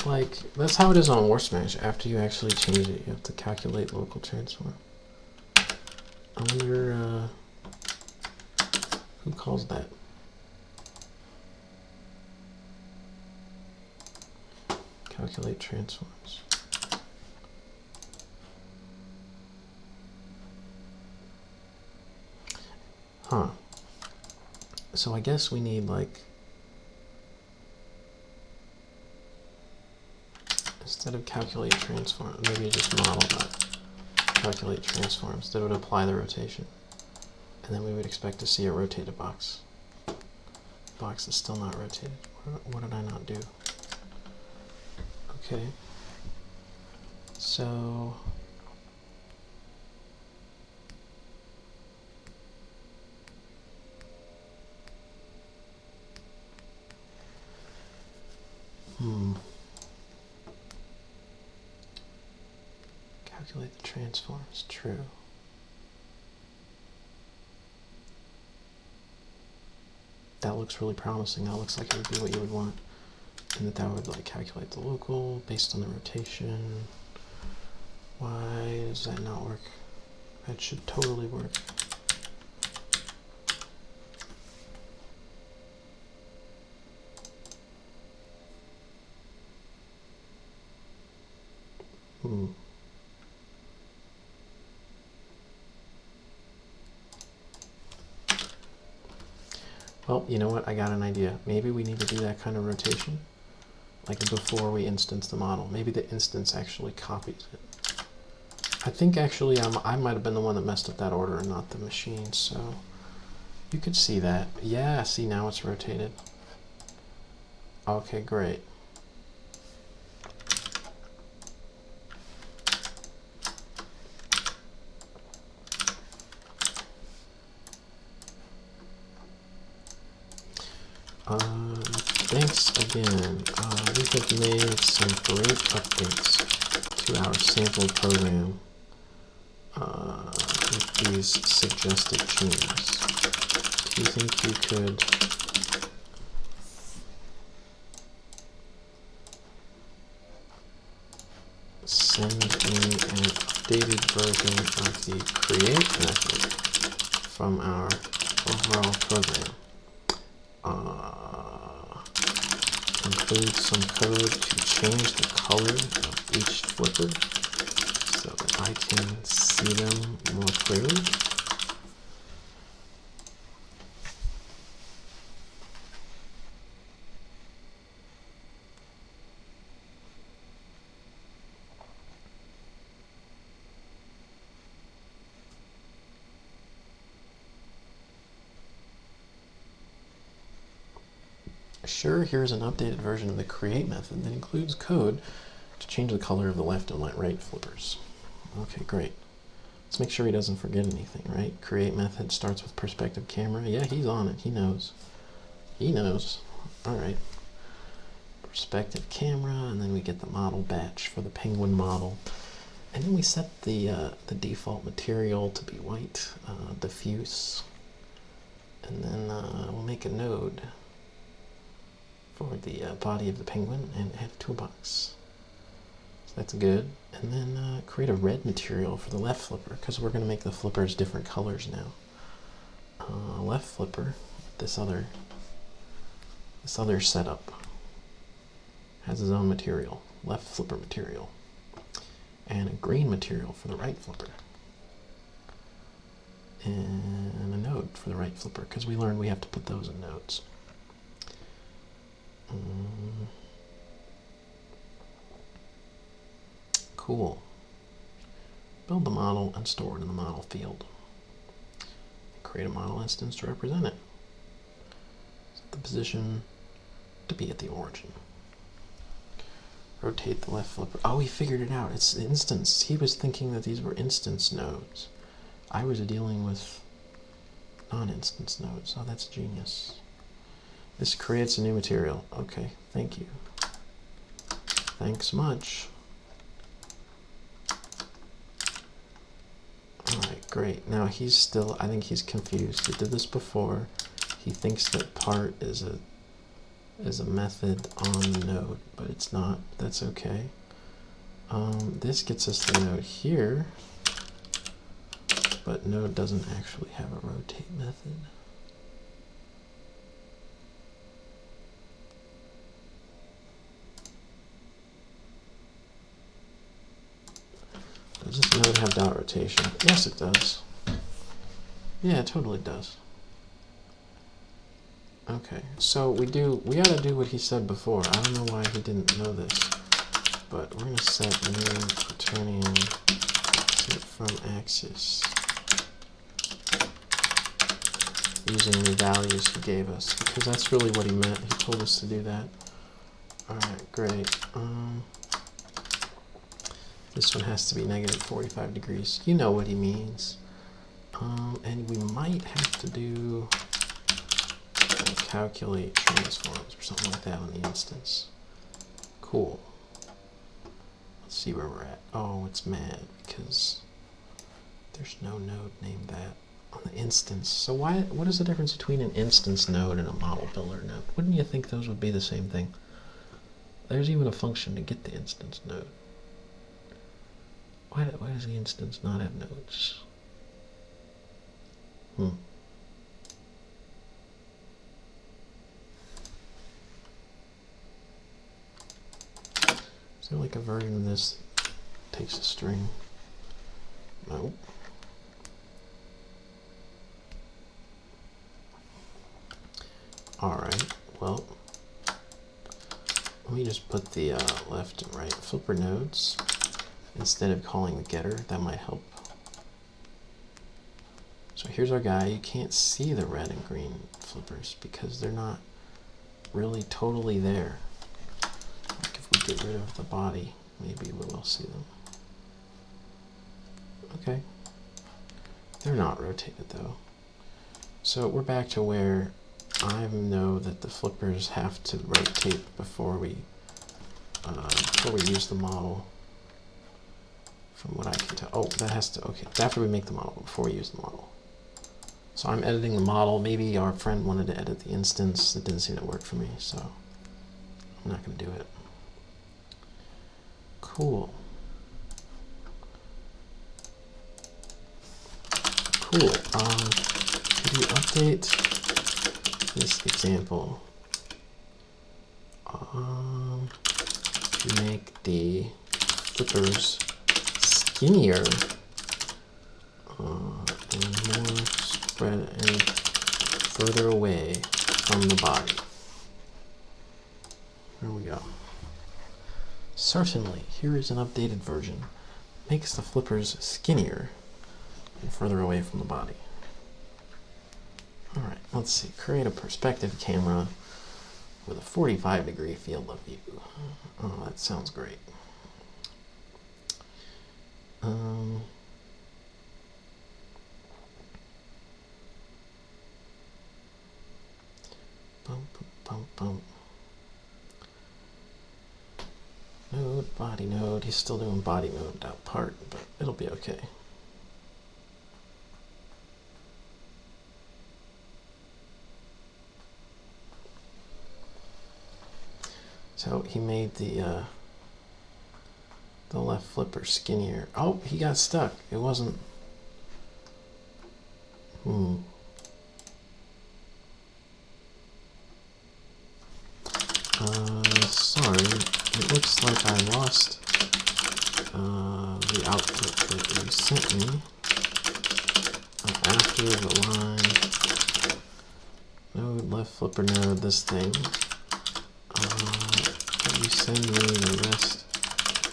Like, that's how it is on War Smash. After you actually change it, you have to calculate local transform. I wonder, who calls that? Calculate transforms. Huh. So I guess we need like, instead of calculate transform, maybe just model that. Calculate transforms, that would apply the rotation. And then we would expect to see a rotated box. Box is still not rotated. What did I not do? Okay. So calculate the transforms, true. That looks really promising. That looks like it would be what you would want. And that would like calculate the local based on the rotation. Why does that not work? That should totally work. Well, you know what? I got an idea. Maybe we need to do that kind of rotation, like before we instance the model. Maybe the instance actually copies it. I think actually I might have been the one that messed up that order and not the machine, so you could see that. Yeah, see, now it's rotated. Okay, great. Thanks again. We have made some great updates to our sample program with these suggested changes. Do you think you could send me an updated version of the create method from our overall program? Include some code to change the color of each flipper so that I can see them more clearly. Sure, here's an updated version of the create method that includes code to change the color of the left and right flippers. Okay, great. Let's make sure he doesn't forget anything, right? Create method starts with perspective camera. Yeah, he's on it. He knows. He knows. All right. Perspective camera, and then we get the model batch for the penguin model. And then we set the default material to be white, diffuse. And then we'll make a node for the body of the penguin and add it to a box. So that's good. And then create a red material for the left flipper, because we're going to make the flippers different colors now. Left flipper, this other setup, has its own material, left flipper material, and a green material for the right flipper. and a node for the right flipper, because we learned we have to put those in nodes. Cool. Build the model and store it in the model field. Create a model instance to represent it. Set the position to be at the origin. Rotate the left flipper. Oh, he figured it out. It's instance. He was thinking that these were instance nodes. I was dealing with non-instance nodes. Oh, that's genius. This creates a new material. Okay, thank you. Thanks much. Alright, great. Now he's still, I think he's confused. He did this before. He thinks that part is a method on the node, but it's not. That's okay. This gets us the node here, but node doesn't actually have a rotate method. Does this node have dot rotation? Yes, it does. Yeah, it totally does. Okay, so we ought to do what he said before. I don't know why he didn't know this, but we're going to set new quaternion to from axis using the values he gave us, because that's really what he meant. He told us to do that. Alright, great. This one has to be negative 45 degrees. You know what he means. And we might have to do calculate transforms or something like that on the instance. Cool. Let's see where we're at. Oh, it's mad because there's no node named that on the instance. So what is the difference between an instance node and a model builder node? Wouldn't you think those would be the same thing? There's even a function to get the instance node. Why does the instance not have nodes? Is there like a version of this that takes a string? No. Alright, well, let me just put the left and right flipper nodes instead of calling the getter. That might help. So here's our guy. You can't see the red and green flippers because they're not really totally there. Like if we get rid of the body, maybe we will see them. Okay. They're not rotated though. So we're back to where I know that the flippers have to rotate before we use the model. From what I can tell. Oh, that has to, okay, after we make the model, before we use the model. So I'm editing the model. Maybe our friend wanted to edit the instance. It didn't seem to work for me, so I'm not going to do it. Cool. Cool. Could you update this example to make the flippers skinnier and more spread and further away from the body? There we go. Certainly, here is an updated version. Makes the flippers skinnier and further away from the body. Alright, let's see. Create a perspective camera with a 45-degree field of view. Oh, that sounds great. Node, body node. He's still doing body node without part, but it'll be okay. So he made the left flipper skinnier. Oh, he got stuck. It wasn't. Sorry. It looks like I lost the output that you sent me after here's a line. Node, left flipper node, this thing. Can you send me the rest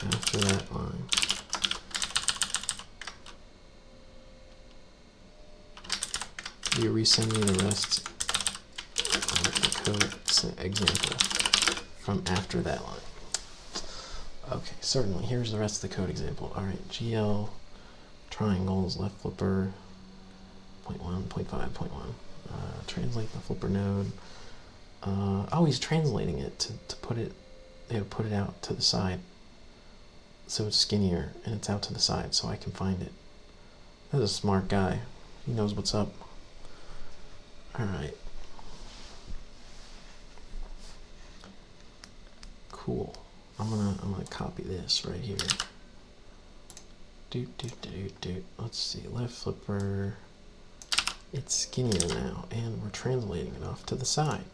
after that line? Can you resend me the rest of the code example from after that line? Okay, certainly. Here's the rest of the code example. All right, GL triangles, left flipper, 0.1, 0.5, 0.1. Translate the flipper node. Oh, he's translating it to put it, they have to put it out to the side. So it's skinnier and it's out to the side so I can find it. That's a smart guy. He knows what's up. All right. Cool. I'm gonna copy this right here. Let's see, left flipper. It's skinnier now, and we're translating it off to the side.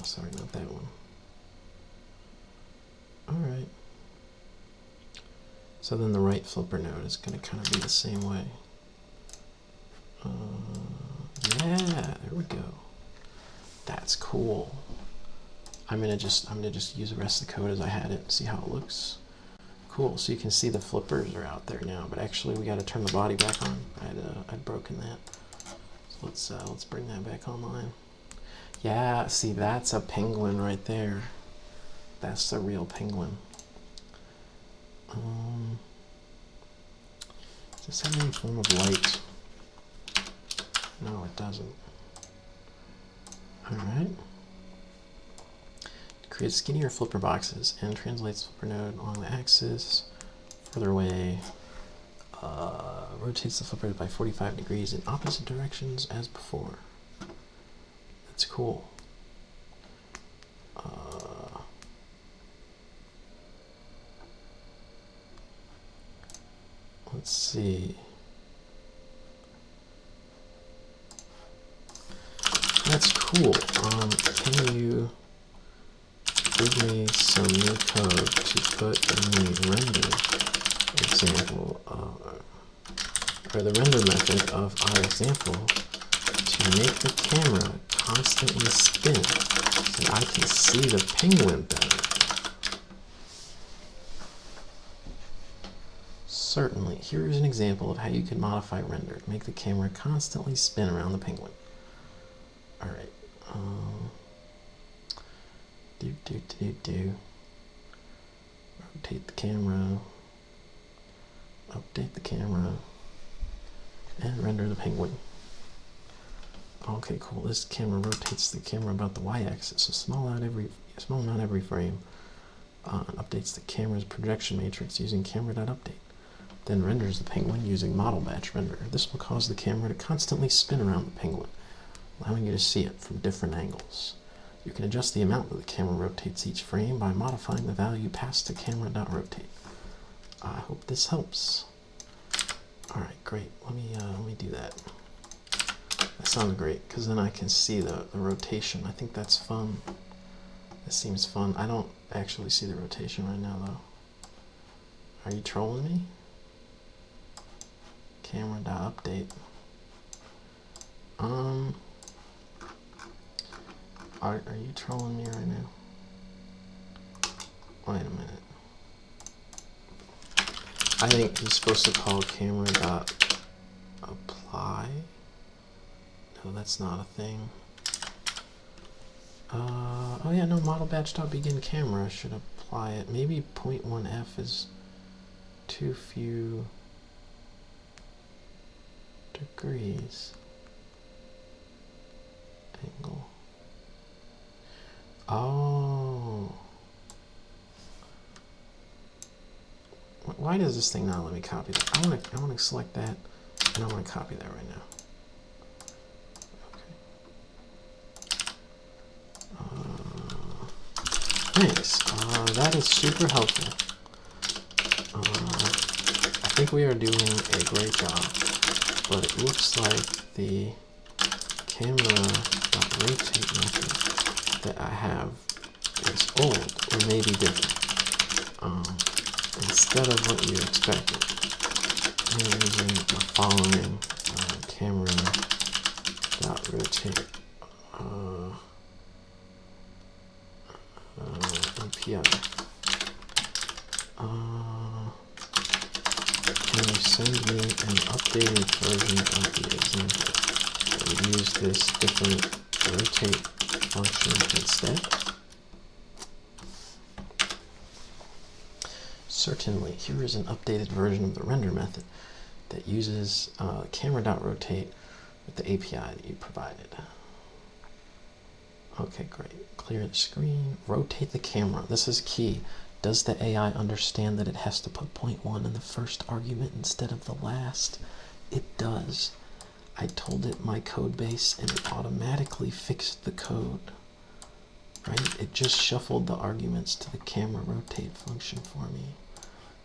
Sorry, not that one. All right. So then the right flipper node is going to kind of be the same way. Yeah, there we go. That's cool. I'm gonna just use the rest of the code as I had it. See how it looks. Cool. So you can see the flippers are out there now, but actually we got to turn the body back on. I'd broken that. So let's bring that back online. Yeah, see, that's a penguin right there. That's the real penguin. Does this have any form of light? No, it doesn't. All right. Create skinnier flipper boxes and translates flipper node along the axis. Further away, rotates the flipper by 45 degrees in opposite directions as before. That's cool. Let's see. That's cool. Can you give me some new code to put in the render example or the render method of our example to make the camera constantly spin so I can see the penguin better? Certainly. Here is an example of how you can modify render to make the camera constantly spin around the penguin. All right. Rotate the camera. Update the camera. And render the penguin. Okay, cool. This camera rotates the camera about the y-axis, so small amount every frame. Updates the camera's projection matrix using camera.update. Then renders the penguin using model batch render. This will cause the camera to constantly spin around the penguin, allowing you to see it from different angles. You can adjust the amount that the camera rotates each frame by modifying the value passed to camera.rotate. I hope this helps. All right, great. Let me do that. That sounds great, because then I can see the rotation. I think that's fun. This seems fun. I don't actually see the rotation right now, though. Are you trolling me? Camera.update. Are you trolling me right now? Wait a minute. I think he's supposed to call camera.apply. No, that's not a thing. Oh yeah, no, model batch.begin camera should apply it. Maybe 0.1f is too few degrees. Angle. Oh. Why does this thing not let me copy that? I want to select that, and I want to copy that right now. Okay. Thanks. That is super helpful. I think we are doing a great job, but it looks like the camera.rotate method that I have is old, or maybe different. Instead of what you expected, I'm using the following rotate API. Can you send me an updated version of the example that would use this different rotate function instead? Certainly. Here is an updated version of the render method that uses camera.rotate with the API that you provided. Okay, great. Clear the screen. Rotate the camera. This is key. Does the AI understand that it has to put 0.1 in the first argument instead of the last? It does. I told it my code base and it automatically fixed the code. Right? It just shuffled the arguments to the camera rotate function for me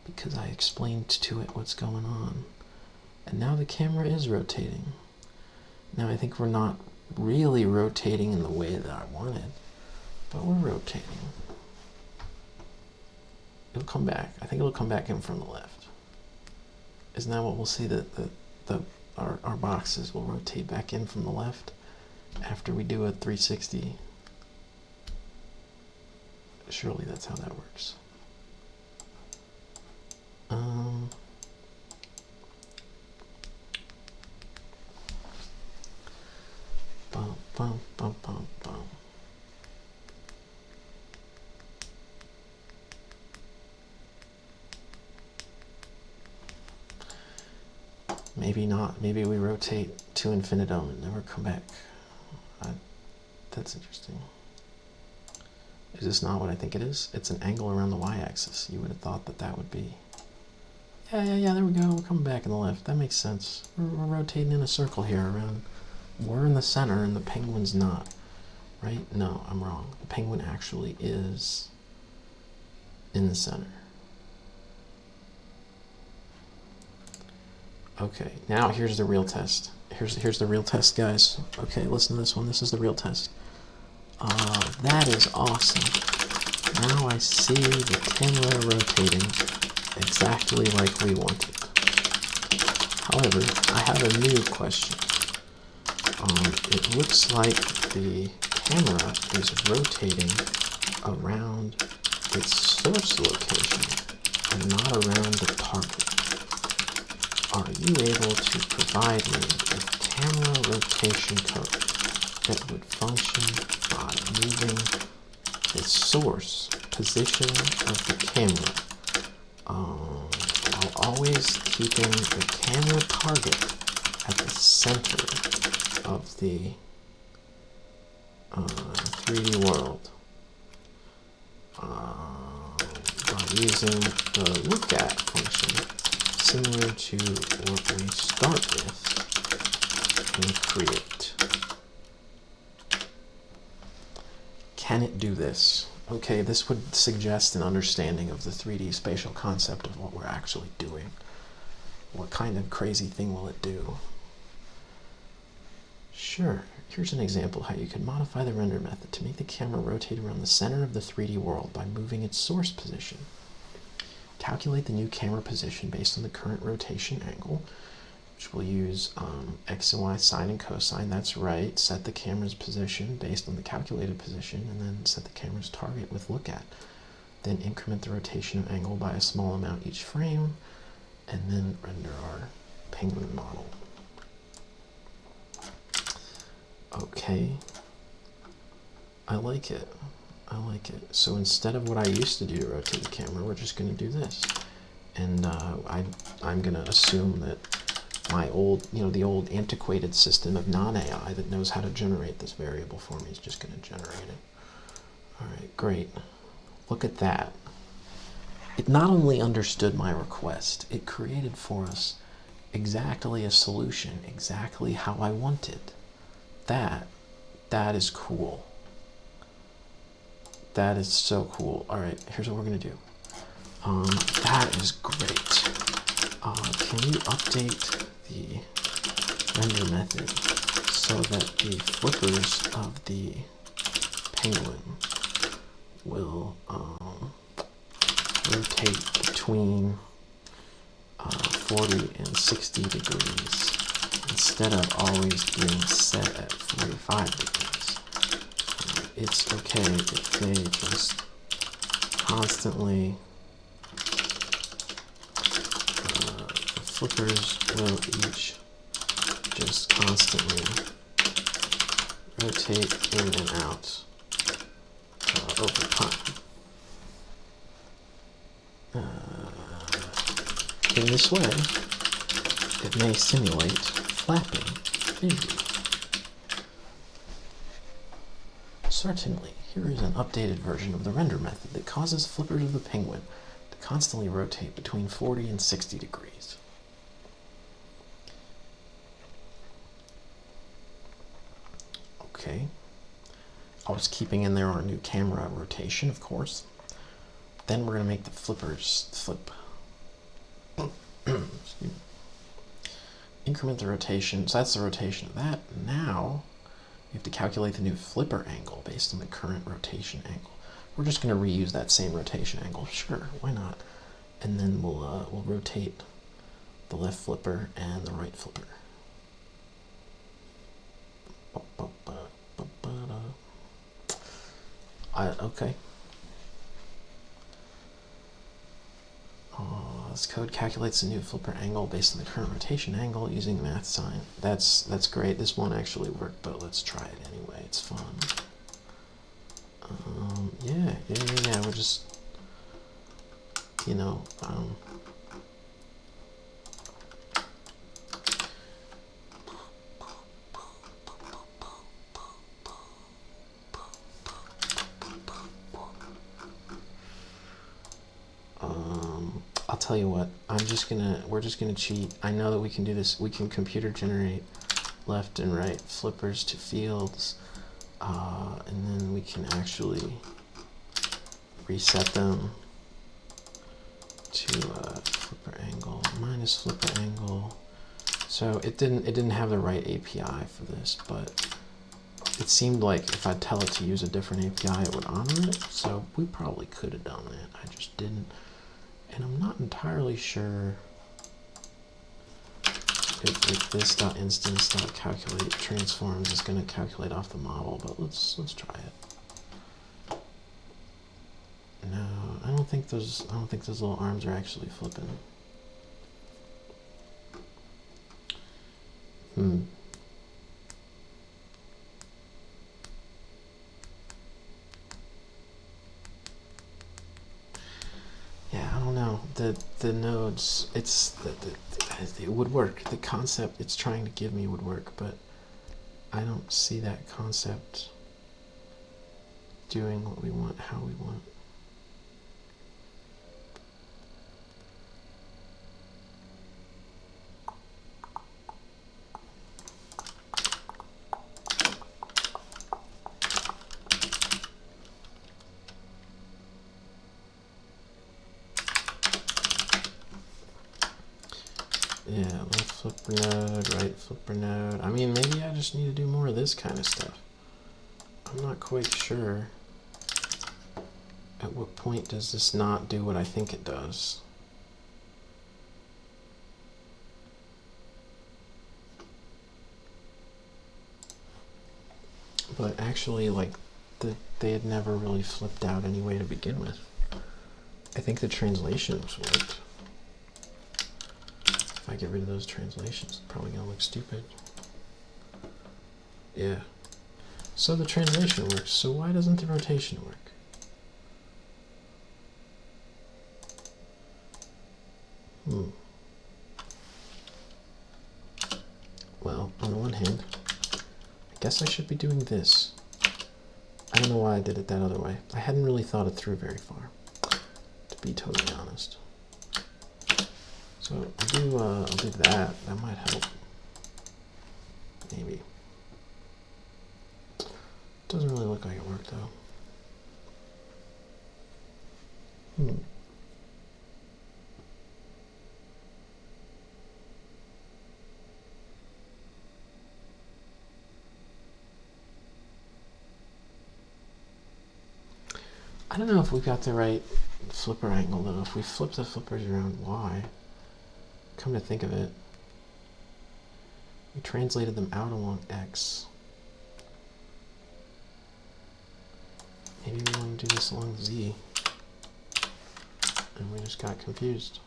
because I explained to it what's going on. And now the camera is rotating. Now I think we're not really rotating in the way that I wanted, but we're rotating. It'll come back. I think it'll come back in from the left. Isn't that what we'll see? That our boxes will rotate back in from the left after we do a 360. Surely that's how that works. Bum, bum, bum, bum, bum. Maybe not. Maybe we rotate to infinitum and never come back. That's interesting. Is this not what I think it is? It's an angle around the y-axis. You would have thought that that would be... Yeah, there we go. We're coming back in the left. That makes sense. We're rotating in a circle here around... We're in the center and the penguin's not. Right? No, I'm wrong. The penguin actually is in the center. Okay, now here's the real test. Here's the real test, guys. Okay, listen to this one. This is the real test. That is awesome. Now I see the camera rotating exactly like we wanted. However, I have a new question. It looks like the camera is rotating around its source location and not around the target. Are you able to provide me with camera rotation code that would function by moving the source position of the camera while always keeping the camera target at the center of the 3D world by using the look at function similar to what we start with in create. Can it do this? Okay, this would suggest an understanding of the 3D spatial concept of what we're actually doing. What kind of crazy thing will it do? Sure, here's an example how you can modify the render method to make the camera rotate around the center of the 3D world by moving its source position. Calculate the new camera position based on the current rotation angle, which we'll use x and y sine and cosine. That's right. Set the camera's position based on the calculated position, and then set the camera's target with look at. Then increment the rotation of angle by a small amount each frame, and then render our penguin model. Okay. I like it. I like it. So instead of what I used to do to rotate the camera, we're just going to do this. And I'm going to assume that my old, the old antiquated system of non-AI that knows how to generate this variable for me is just going to generate it. All right, great. Look at that. It not only understood my request, it created for us exactly a solution, exactly how I wanted. That is cool. That is so cool. All right, here's what we're gonna do. That is great. Can you update the render method so that the flippers of the penguin will rotate between 40 and 60 degrees instead of always being set at 45 degrees, it's okay if they just constantly, the flippers will each just constantly rotate in and out over time. In this way, it may simulate flapping visually. Certainly, here is an updated version of the render method that causes flippers of the penguin to constantly rotate between 40 and 60 degrees. Okay. I was keeping in there our new camera rotation, of course. Then we're going to make the flippers flip. Increment the rotation. So that's the rotation of that. Now you have to calculate the new flipper angle based on the current rotation angle. We're just going to reuse that same rotation angle. Sure, why not? And then we'll rotate the left flipper and the right flipper. Okay. This code calculates the new flipper angle based on the current rotation angle using math sign. That's great. This won't actually work, but let's try it anyway. It's fun. Yeah. We're just, I'll tell you what, we're just gonna cheat. I know that we can do this. We can computer generate left and right flippers to fields, and then we can actually reset them to flipper angle minus flipper angle. So it didn't have the right API for this, but it seemed like if I tell it to use a different API, it would honor it. So we probably could have done it. I just didn't. And I'm not entirely sure if this.instance.calculate transforms is going to calculate off the model, but let's try it. No, I don't think those little arms are actually flipping. The nodes, it would work. The concept it's trying to give me would work, but I don't see that concept doing what we want, how we want. Yeah, left flipper node, right flipper node. I mean, maybe I just need to do more of this kind of stuff. I'm not quite sure. At what point does this not do what I think it does? But actually, like, they had never really flipped out anyway to begin with. I think the translations worked. If I get rid of those translations, it's probably gonna look stupid. Yeah. So the translation works, so why doesn't the rotation work? Well, on the one hand, I guess I should be doing this. I don't know why I did it that other way. I hadn't really thought it through very far, to be totally honest. So I'll do that. That might help. Maybe. Doesn't really look like it worked though. I don't know if we got the right flipper angle though. If we flip the flippers around Y, come to think of it, We translated them out along X. Maybe we want to do this along Z. And we just got confused.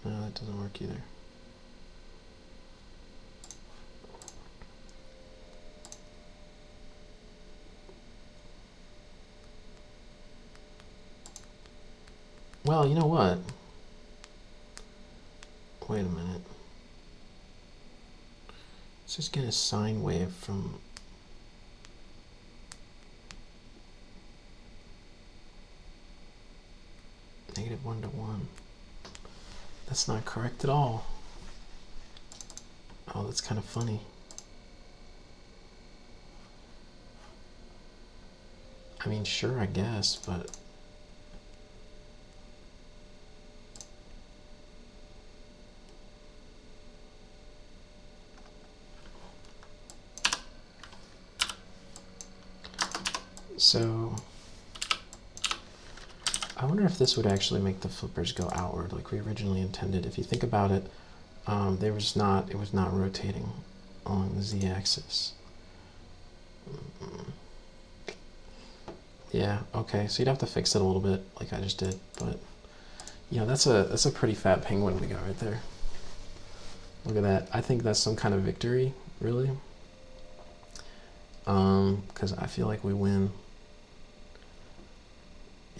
No, that doesn't work either. Well, you know what? Wait a minute. Let's just get a sine wave from -1 to 1. That's not correct at all. Oh, that's kind of funny. I mean, sure, I guess, but so I wonder if this would actually make the flippers go outward like we originally intended. If you think about it, it was not rotating along the z-axis. Yeah, okay, so you'd have to fix it a little bit like I just did, but you know, that's a pretty fat penguin we got right there. Look at that. I think that's some kind of victory, really. Because I feel like we win.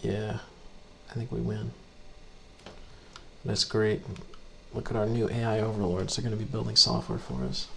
Yeah, I think we win. That's great. Look at our new AI overlords. They're going to be building software for us.